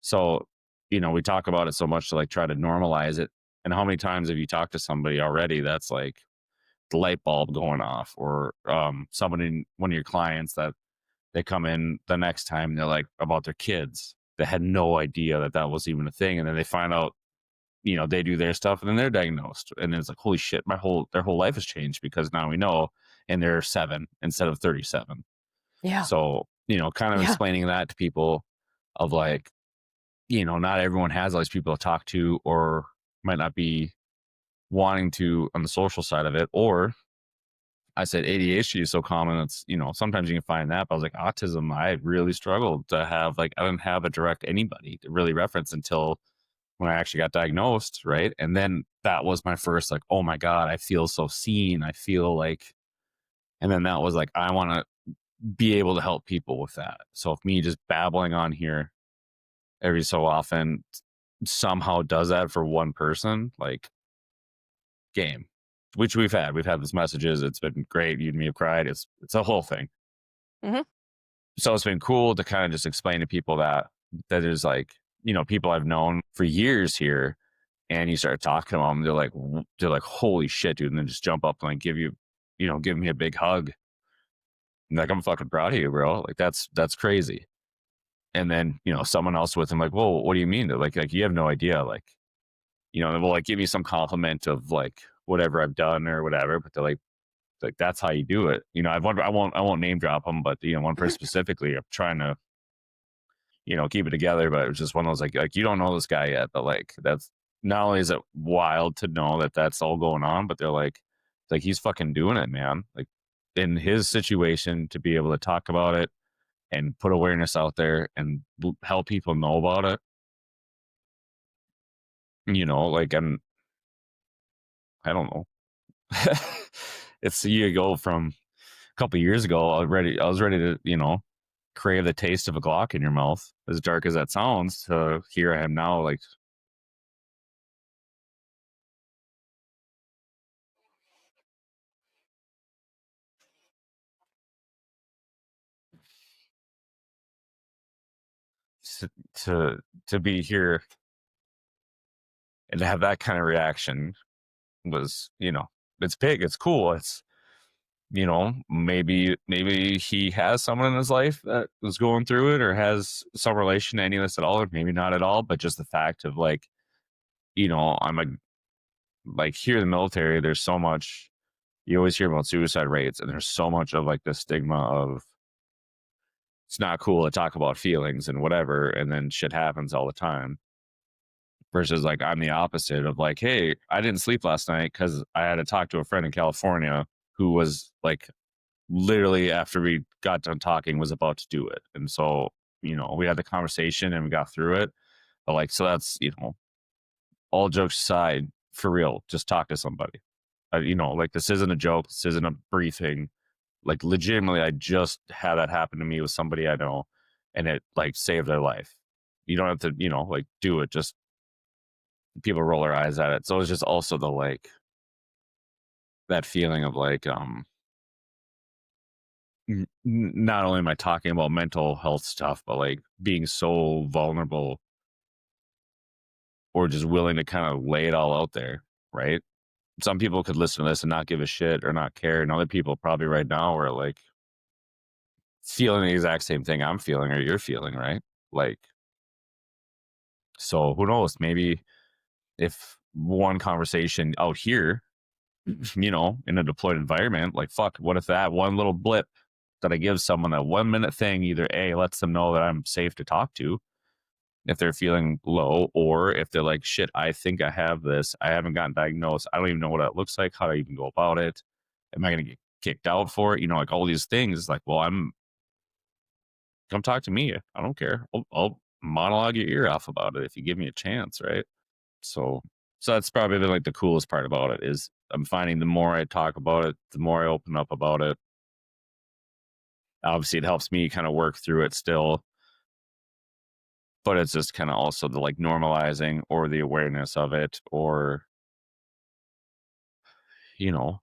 So, we talk about it so much to like try to normalize it. And how many times have you talked to somebody already that's like the light bulb going off, or somebody, one of your clients, that they come in the next time and they're like about their kids, they had no idea that was even a thing, and then they find out they do their stuff and then they're diagnosed. And it's like, holy shit, their whole life has changed because now we know, and they're 7 instead of 37. Yeah. So, kind of Yeah. explaining that to people of like, not everyone has all these people to talk to or might not be wanting to on the social side of it. Or I said ADHD is so common. It's, sometimes you can find that, but I was like, autism, I really struggled to have, like, I didn't have a direct anybody to really reference until when I actually got diagnosed. Right. And then that was my first, like, oh my God, I feel so seen. I feel like, and then that was like, I want to be able to help people with that. So if me just babbling on here every so often somehow does that for one person, like, game, which we've had these messages. It's been great. You and me have cried. It's a whole thing. Mhm. So it's been cool to kind of just explain to people that there's like, people I've known for years here, and you start talking to them, they're like, holy shit, dude, and then just jump up and like give me a big hug. And like, I'm fucking proud of you, bro. Like that's crazy. And then, someone else with them, like, whoa, what do you mean? They're like, you have no idea. Like, they will like give me some compliment of like whatever I've done or whatever, but they're like that's how you do it. I won't name drop them, but one person specifically, I'm trying to, keep it together, but it was just one of those like you don't know this guy yet, but like that's not only is it wild to know that that's all going on, but they're like he's fucking doing it, man. Like in his situation to be able to talk about it and put awareness out there and help people know about it, like I don't know. It's you go from a couple years ago, I was ready to, crave the taste of a Glock in your mouth, as dark as that sounds, to here I am now, like, to to, to be here and to have that kind of reaction was, it's big, it's cool, it's, maybe he has someone in his life that was going through it or has some relation to any of this at all, or maybe not at all, but just the fact of like, I'm a like here in the military, there's so much. You always hear about suicide rates, and there's so much of like the stigma of it's not cool to talk about feelings and whatever, and then shit happens all the time. Versus like I'm the opposite of like, hey, I didn't sleep last night because I had to talk to a friend in California who was like literally after we got done talking was about to do it, and so we had the conversation and we got through it. But like, so that's all jokes aside, for real, just talk to somebody. Like this isn't a joke. This isn't a briefing. Like legitimately, I just had that happen to me with somebody I know, and it like saved their life. You don't have to, like do it. Just people roll their eyes at it. So it's just also the like that feeling of like, not only am I talking about mental health stuff, but like being so vulnerable or just willing to kind of lay it all out there, right? Some people could listen to this and not give a shit or not care, and other people probably right now are like feeling the exact same thing I'm feeling or you're feeling, right? Like, so who knows? Maybe if one conversation out here, in a deployed environment, like, fuck, what if that one little blip that I give someone, that 1 minute thing, either A, lets them know that I'm safe to talk to if they're feeling low, or if they're like, shit, I think I have this. I haven't gotten diagnosed. I don't even know what that looks like. How do I even go about it? Am I going to get kicked out for it? Like all these things. Like, well, come talk to me. I don't care. I'll monologue your ear off about it if you give me a chance, right? So, so that's probably like the coolest part about it is I'm finding the more I talk about it, the more I open up about it. Obviously, it helps me kind of work through it still, but it's just kind of also the like normalizing or the awareness of it, or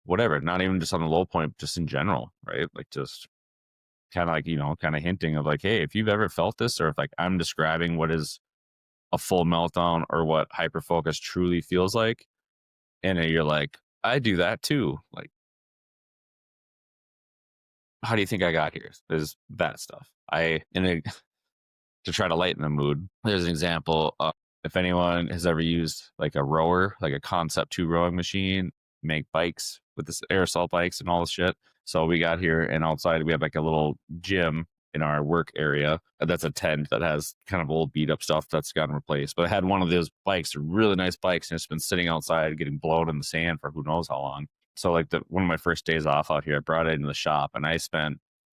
whatever. Not even just on the low point, just in general, right? Like just kind of like kind of hinting of like, hey, if you've ever felt this, or if like I'm describing what is a full meltdown or what hyperfocus truly feels like, and you're like, I do that too. Like, how do you think I got here? Is that stuff. To try to lighten the mood. There's an example. if anyone has ever used like a rower, like a Concept 2 rowing machine, make bikes with this aerosol bikes and all this shit. So we got here and outside we have like a little gym in our work area. That's a tent that has kind of old beat up stuff that's gotten replaced. But I had one of those bikes, really nice bikes, and it's been sitting outside getting blown in the sand for who knows how long. So like one of my first days off out here, I brought it into the shop and I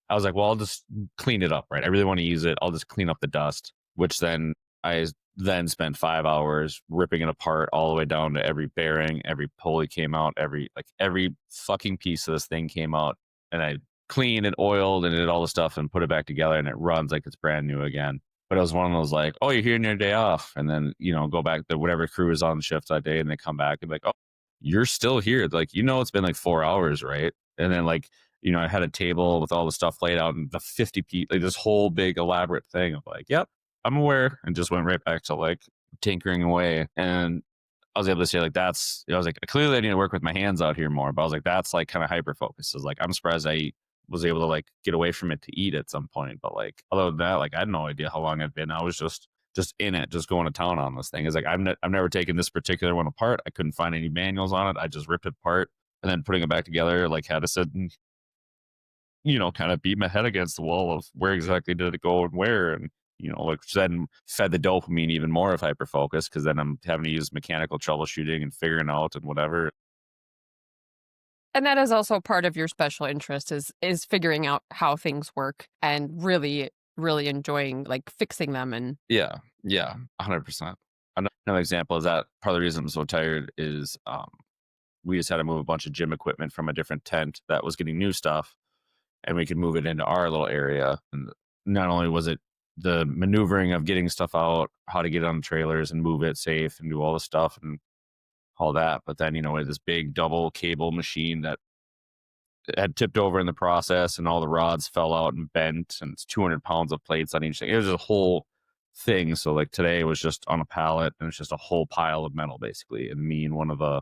was like, well, I'll just clean it up, right? I really want to use it. I'll just clean up the dust, which then I then spent 5 hours ripping it apart all the way down to every bearing, every pulley came out, every fucking piece of this thing came out. And I cleaned and oiled and did all the stuff and put it back together and it runs like it's brand new again. But it was one of those like, oh, you're here on your day off. And then, go back to whatever crew is on shift that day and they come back and be like, oh, you're still here. Like, it's been like 4 hours, right? And then like, I had a table with all the stuff laid out and the 50 feet, like this whole big elaborate thing of like, yep, I'm aware, and just went right back to like tinkering away. And I was able to say like, I was like, clearly I need to work with my hands out here more, but I was like, that's like kind of hyper focus. Is like, I'm surprised I was able to like get away from it to eat at some point. But like, other than that, like I had no idea how long I'd been. I was just in it, just going to town on this thing. It's like, I've never taken this particular one apart. I couldn't find any manuals on it. I just ripped it apart and then putting it back together, like had to sit and, kind of beat my head against the wall of where exactly did it go and where. And, like then fed the dopamine even more of hyperfocus because then I'm having to use mechanical troubleshooting and figuring out and whatever. And that is also part of your special interest is figuring out how things work and really, really enjoying like fixing them. And Yeah. Yeah. 100%. Another example is that part of the reason I'm so tired is we just had to move a bunch of gym equipment from a different tent that was getting new stuff and we could move it into our little area. And not only was it the maneuvering of getting stuff out, how to get it on trailers and move it safe and do all the stuff and all that, but then, we had this big double cable machine that had tipped over in the process and all the rods fell out and bent and it's 200 pounds of plates on each thing. It was a whole thing. So like today it was just on a pallet and it's just a whole pile of metal basically. And me and one of the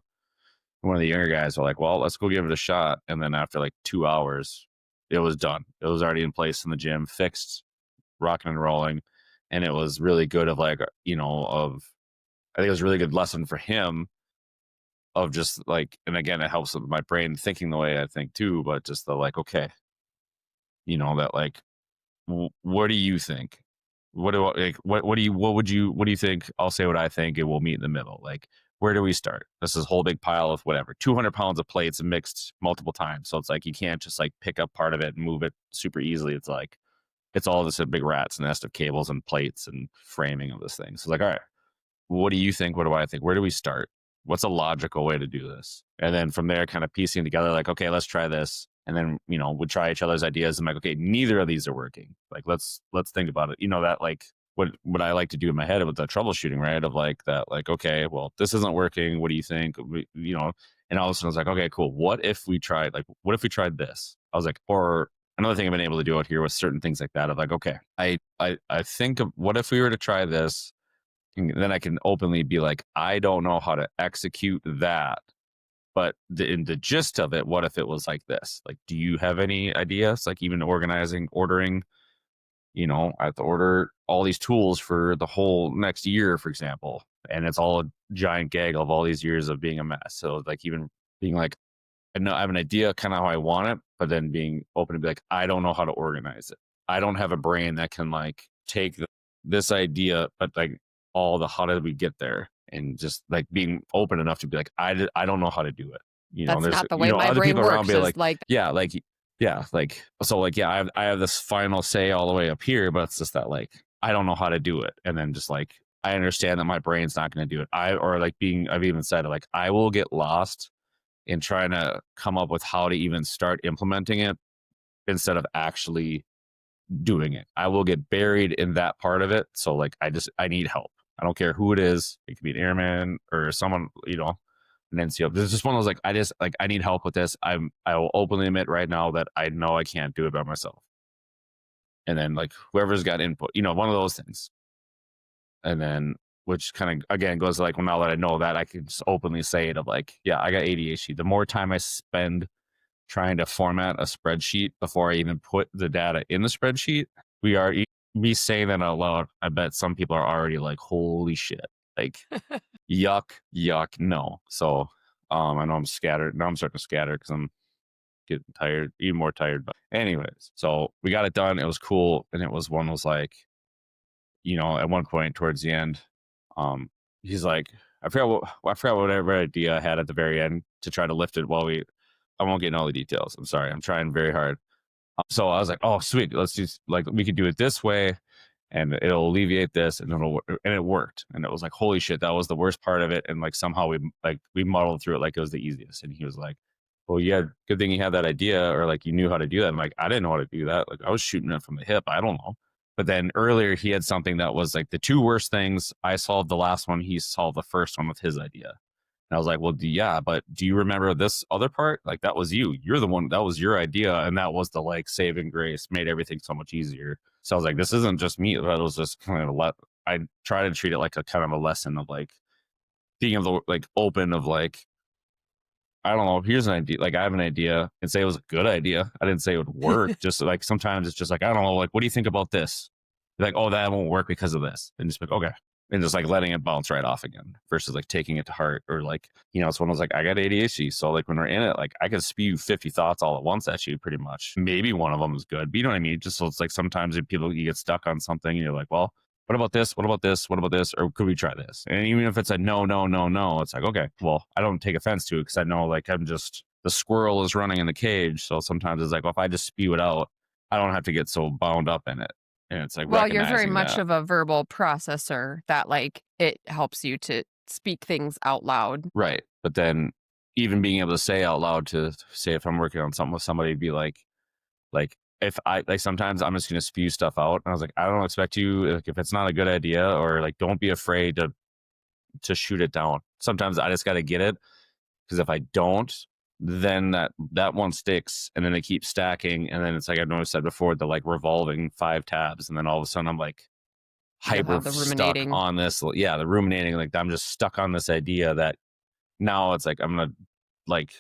younger guys were like, well, let's go give it a shot. And then after like 2 hours, it was done. It was already in place in the gym, fixed, rocking and rolling. And it was really good of like, I think it was a really good lesson for him of just like, and again, it helps with my brain thinking the way I think too, but just the like, okay, that like, what do you think? What do I, like, what do you think? I'll say what I think and we'll meet in the middle. Like, where do we start? This is a whole big pile of whatever, 200 pounds of plates mixed multiple times. So it's like, you can't just like pick up part of it and move it super easily. It's like, it's all this a big rat's nest of cables and plates and framing of this thing. So it's like, all right, what do you think? What do I think? Where do we start? What's a logical way to do this? And then from there, kind of piecing together, like, okay, let's try this. And then, we try each other's ideas and like, okay, neither of these are working. Like, let's think about it. That like what I like to do in my head with the troubleshooting, right? Of like that, like, okay, well, this isn't working. What do you think? And all of a sudden I was like, okay, cool. What if we tried this? I was like, or another thing I've been able to do out here with certain things like that of like, okay, I think of what if we were to try this? And then I can openly be like, I don't know how to execute that. But in the gist of it, what if it was like this? Like, do you have any ideas? Like even ordering, I have to order all these tools for the whole next year, for example. And it's all a giant gaggle of all these years of being a mess. So like even being like, I know I have an idea kind of how I want it, but then being open to be like, I don't know how to organize it. I don't have a brain that can like take this idea, but like all the how did we get there, and just like being open enough to be like, I don't know how to do it. that's There's not the way my other brain people around works be is like, like, yeah, like yeah, like so like yeah, I have this final say all the way up here, but it's just that like I don't know how to do it, and then just like I understand that my brain's not going to do it. I've even said like I will get lost in trying to come up with how to even start implementing it instead of actually doing it. I will get buried in that part of it. So like I need help. I don't care who it is. It could be an airman or someone, an NCO. There's just one of those like I need help with this. I will openly admit right now that I know I can't do it by myself. And then like whoever's got input, one of those things. And then which kind of again goes like, well, now that I know that, I can just openly say it of like, yeah, I got ADHD. The more time I spend trying to format a spreadsheet before I even put the data in the spreadsheet, me saying that out loud, I bet some people are already like, holy shit. Like, yuck, yuck, no. So, I know I'm scattered. Now I'm starting to scatter because I'm getting tired, even more tired. But anyways, so we got it done. It was cool. And it was one was like, at one point towards the end, um, he's like, I forgot whatever idea I had at the very end to try to lift it while I won't get into all the details. I'm sorry. I'm trying very hard. So I was like, oh, sweet. Let's just like, we could do it this way and it'll alleviate this and it worked. And it was like, holy shit, that was the worst part of it. And like, somehow we muddled through it like it was the easiest. And he was like, well, yeah, good thing you had that idea or like you knew how to do that. I'm like, I didn't know how to do that. Like I was shooting it from the hip. I don't know. But then earlier he had something that was like the two worst things. I solved the last one. He solved the first one with his idea. And I was like, well, yeah, but do you remember this other part? Like that was you. You're the one that was your idea. And that was the like saving grace, made everything so much easier. So I was like, this isn't just me. That was just kind of I try to treat it like a kind of a lesson of like being able to like open of like, I don't know. Here's an idea. Like I have an idea and say it was a good idea. I didn't say it would work. Just like sometimes it's just like, I don't know. Like, what do you think about this? Like, oh, that won't work because of this. And just like, okay. And just like letting it bounce right off again versus like taking it to heart or like, it's one of those like, I got ADHD. So like when we're in it, like I could spew 50 thoughts all at once at you pretty much. Maybe one of them is good, but you know what I mean? Just so it's like sometimes if you get stuck on something and you're like, well, what about this? What about this? What about this? Or could we try this? And even if it's a no, no, no, no, it's like, okay, well, I don't take offense to it because I know like the squirrel is running in the cage. So sometimes it's like, well, if I just spew it out, I don't have to get so bound up in it. And it's like Well, you're very recognizing much that. of a verbal processor that like it helps you to speak things out loud. Right. But then even being able to say out loud to say if I'm working on something with somebody, be like if I like sometimes I'm just gonna spew stuff out. And I was like, I don't expect you like if it's not a good idea or like don't be afraid to shoot it down. Sometimes I just gotta get it because if I don't, then that one sticks and then they keep stacking. And then it's like I've noticed said before, the like revolving 5 tabs, and then all of a sudden I'm like You'll hyper have the stuck ruminating. on this. Yeah, the ruminating, like I'm just stuck on this idea that now it's like I'm gonna like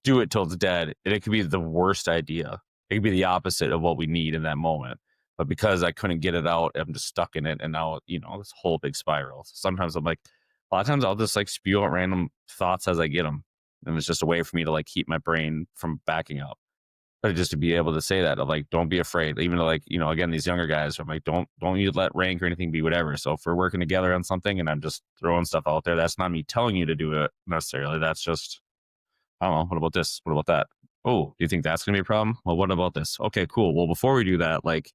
do it till it's dead. And it could be the worst idea. It could be the opposite of what we need in that moment. But because I couldn't get it out, I'm just stuck in it. And now, this whole big spiral. So sometimes I'm like, a lot of times I'll just like spew out random thoughts as I get them. And it's just a way for me to like keep my brain from backing up. But just to be able to say that of like, don't be afraid. Even though like, again, these younger guys, I'm like, don't you let rank or anything be whatever. So if we're working together on something and I'm just throwing stuff out there, that's not me telling you to do it necessarily. That's just I don't know. What about this? What about that? Oh, do you think that's going to be a problem? Well, what about this? Okay, cool. Well, before we do that, like,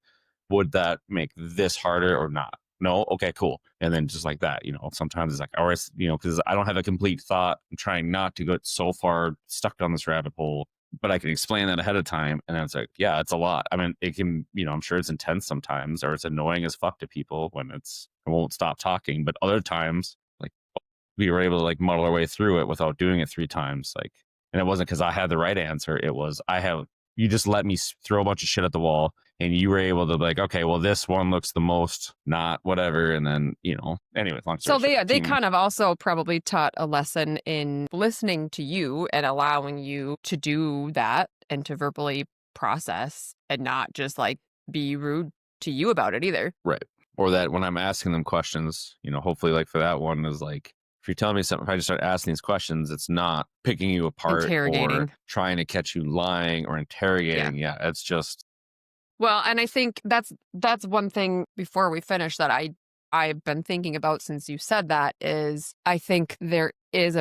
would that make this harder or not? No. Okay, cool. And then just like that, sometimes it's like, or it's, because I don't have a complete thought. I'm trying not to get so far stuck down this rabbit hole, but I can explain that ahead of time. And then it's like, yeah, it's a lot. I mean, it can, I'm sure it's intense sometimes or it's annoying as fuck to people when I won't stop talking. But other times, like, we were able to like muddle our way through it without doing it 3 times. Like, and it wasn't because I had the right answer. It was you just let me throw a bunch of shit at the wall and you were able to be like, okay, well, this one looks the most not whatever. And then, anyways, long story So short, they team. kind of also probably taught a lesson in listening to you and allowing you to do that and to verbally process and not just like be rude to you about it either. Right. Or that when I'm asking them questions, hopefully like for that one is like, if you're telling me something, if I just start asking these questions, it's not picking you apart or Interrogating. trying to catch you lying or Yeah. interrogating. Yeah. It's just, Well, and I think that's one thing before we finish that I've been thinking about since you said that is I think there's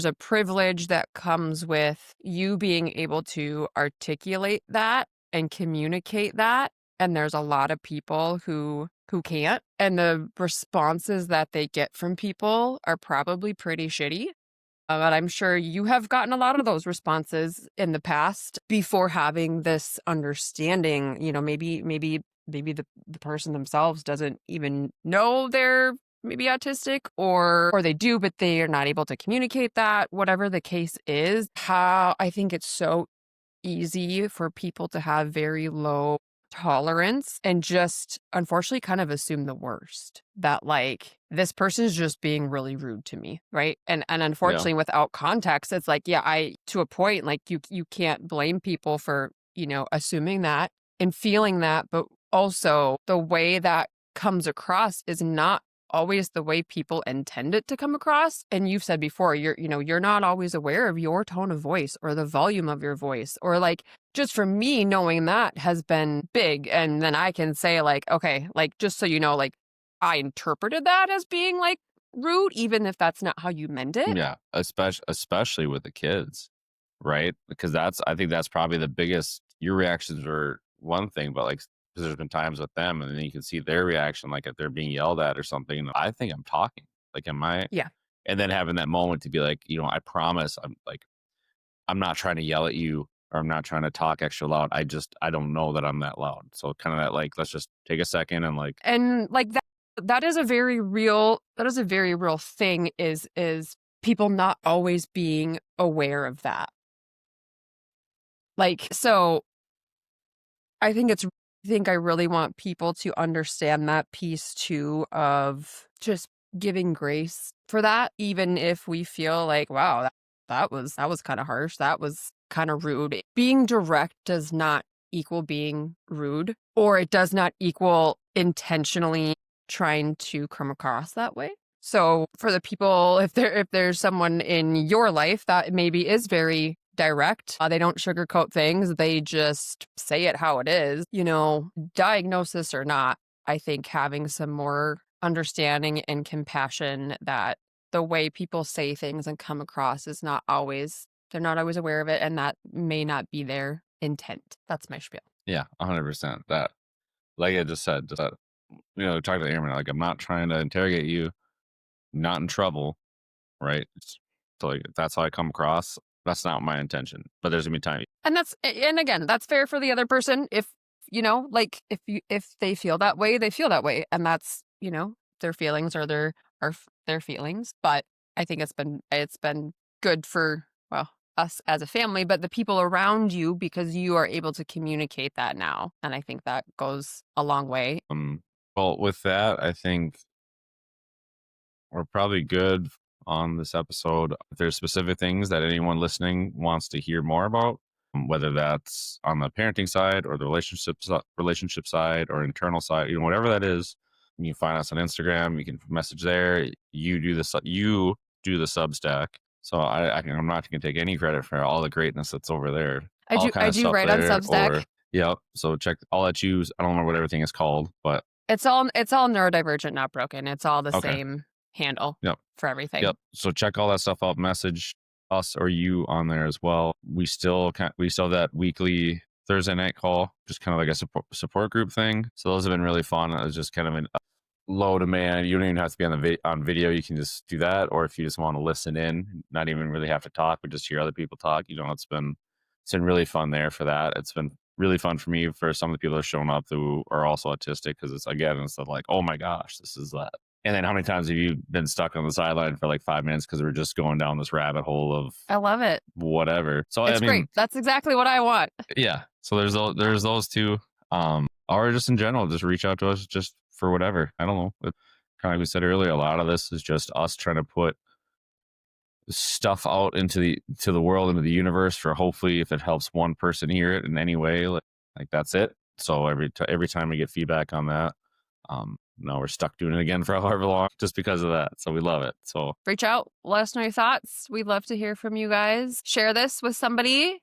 a privilege that comes with you being able to articulate that and communicate that. And there's a lot of people who can't. And the responses that they get from people are probably pretty shitty. But I'm sure you have gotten a lot of those responses in the past before having this understanding. Maybe the person themselves doesn't even know they're maybe autistic or they do, but they are not able to communicate that. Whatever the case is, how I think it's so easy for people to have very low tolerance and just unfortunately kind of assume the worst that like this person is just being really rude to me, right? And yeah. unfortunately without context it's like yeah, I to a point like you can't blame people for assuming that and feeling that, but also the way that comes across is not always the way people intend it to come across. And you've said before, you're not always aware of your tone of voice or the volume of your voice, or like, just for me, knowing that has been big. And then I can say like, okay, like, just so you know, like, I interpreted that as being like rude, even if that's not how you meant it. Yeah, especially with the kids, right? Because I think that's probably the biggest. Your reactions are one thing, but like, 'cause there's been times with them, and then you can see their reaction, like if they're being yelled at or something. I think I'm talking. Like, am I? Yeah. And then having that moment to be like, I promise, I'm not trying to yell at you, or I'm not trying to talk extra loud. I don't know that I'm that loud. So kind of that, like, let's just take a second and like, And like that is a very real thing, is people not always being aware of that. Like, so I think I really want people to understand that piece too, of just giving grace for that, even if we feel like, wow, that was kind of harsh. That was kind of rude. Being direct does not equal being rude, or it does not equal intentionally trying to come across that way. So for the people, if there's someone in your life that maybe is very direct, they don't sugarcoat things, they just say it how it is, diagnosis or not, I think having some more understanding and compassion that the way people say things and come across is not always, they're not always aware of it, and that may not be their intent. That's my spiel. yeah, 100%. That, like I just said, talk to Aaron, like, I'm not trying to interrogate you, not in trouble, right? So, like, if that's how I come across, that's not my intention. But there's gonna be time. And again, that's fair for the other person. If, like, if they feel that way, they feel that way. And that's, their feelings are their feelings. But I think it's been good for, well, us as a family, but the people around you, because you are able to communicate that now. And I think that goes a long way. Well, with that, I think we're probably good on this episode. If there's specific things that anyone listening wants to hear more about, whether that's on the parenting side or the relationship side or internal side, whatever that is, you can find us on Instagram. You can message there. You do the Substack. So I'm not going to take any credit for all the greatness that's over there. I All do kind I of do stuff write on there. Substack. Or yeah. So check. I'll let you. I don't remember what everything is called, but It's all neurodivergent, not broken. It's all the okay. same handle Yep. for everything. Yep. So check all that stuff out. Message us or you on there as well. We still have that weekly Thursday night call, just kind of like a support group thing. So those have been really fun. It was just kind of a low demand. You don't even have to be on video. You can just do that, or if you just want to listen in, not even really have to talk, but just hear other people talk. It's been really fun there for that. It's been really fun for me, for some of the people that have shown up who are also autistic, because it's like, oh my gosh, this is that. And then how many times have you been stuck on the sideline for like 5 minutes because we're just going down this rabbit hole of I love it. whatever? So I It's mean, great. That's exactly what I want. yeah. So there's those two. Or just in general, just reach out to us just for whatever. I don't know. But kind of like we said earlier, a lot of this is just us trying to put stuff out into the world, into the universe, for hopefully if it helps one person hear it in any way, like that's it. So every time we get feedback on that, now we're stuck doing it again for however long just because of that. So we love it. So Reach out. Let us know your thoughts. We'd love to hear from you guys. Share this with somebody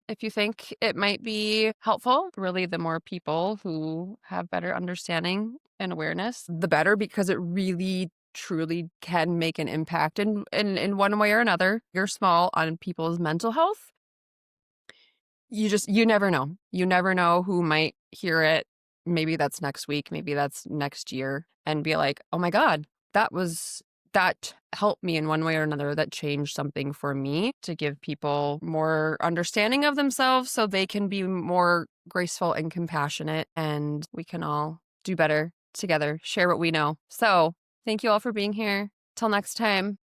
if you think it might be helpful. Really, the more people who have better understanding and awareness, the better, because it really truly can make an impact in one way or another. You're small on people's mental health. You never know. You never know who might hear it. Maybe that's next week, maybe that's next year, and be like, "Oh my God, that helped me in one way or another. That changed something for me," to give people more understanding of themselves so they can be more graceful and compassionate, and we can all do better together, share what we know. So, thank you all for being here. Till next time.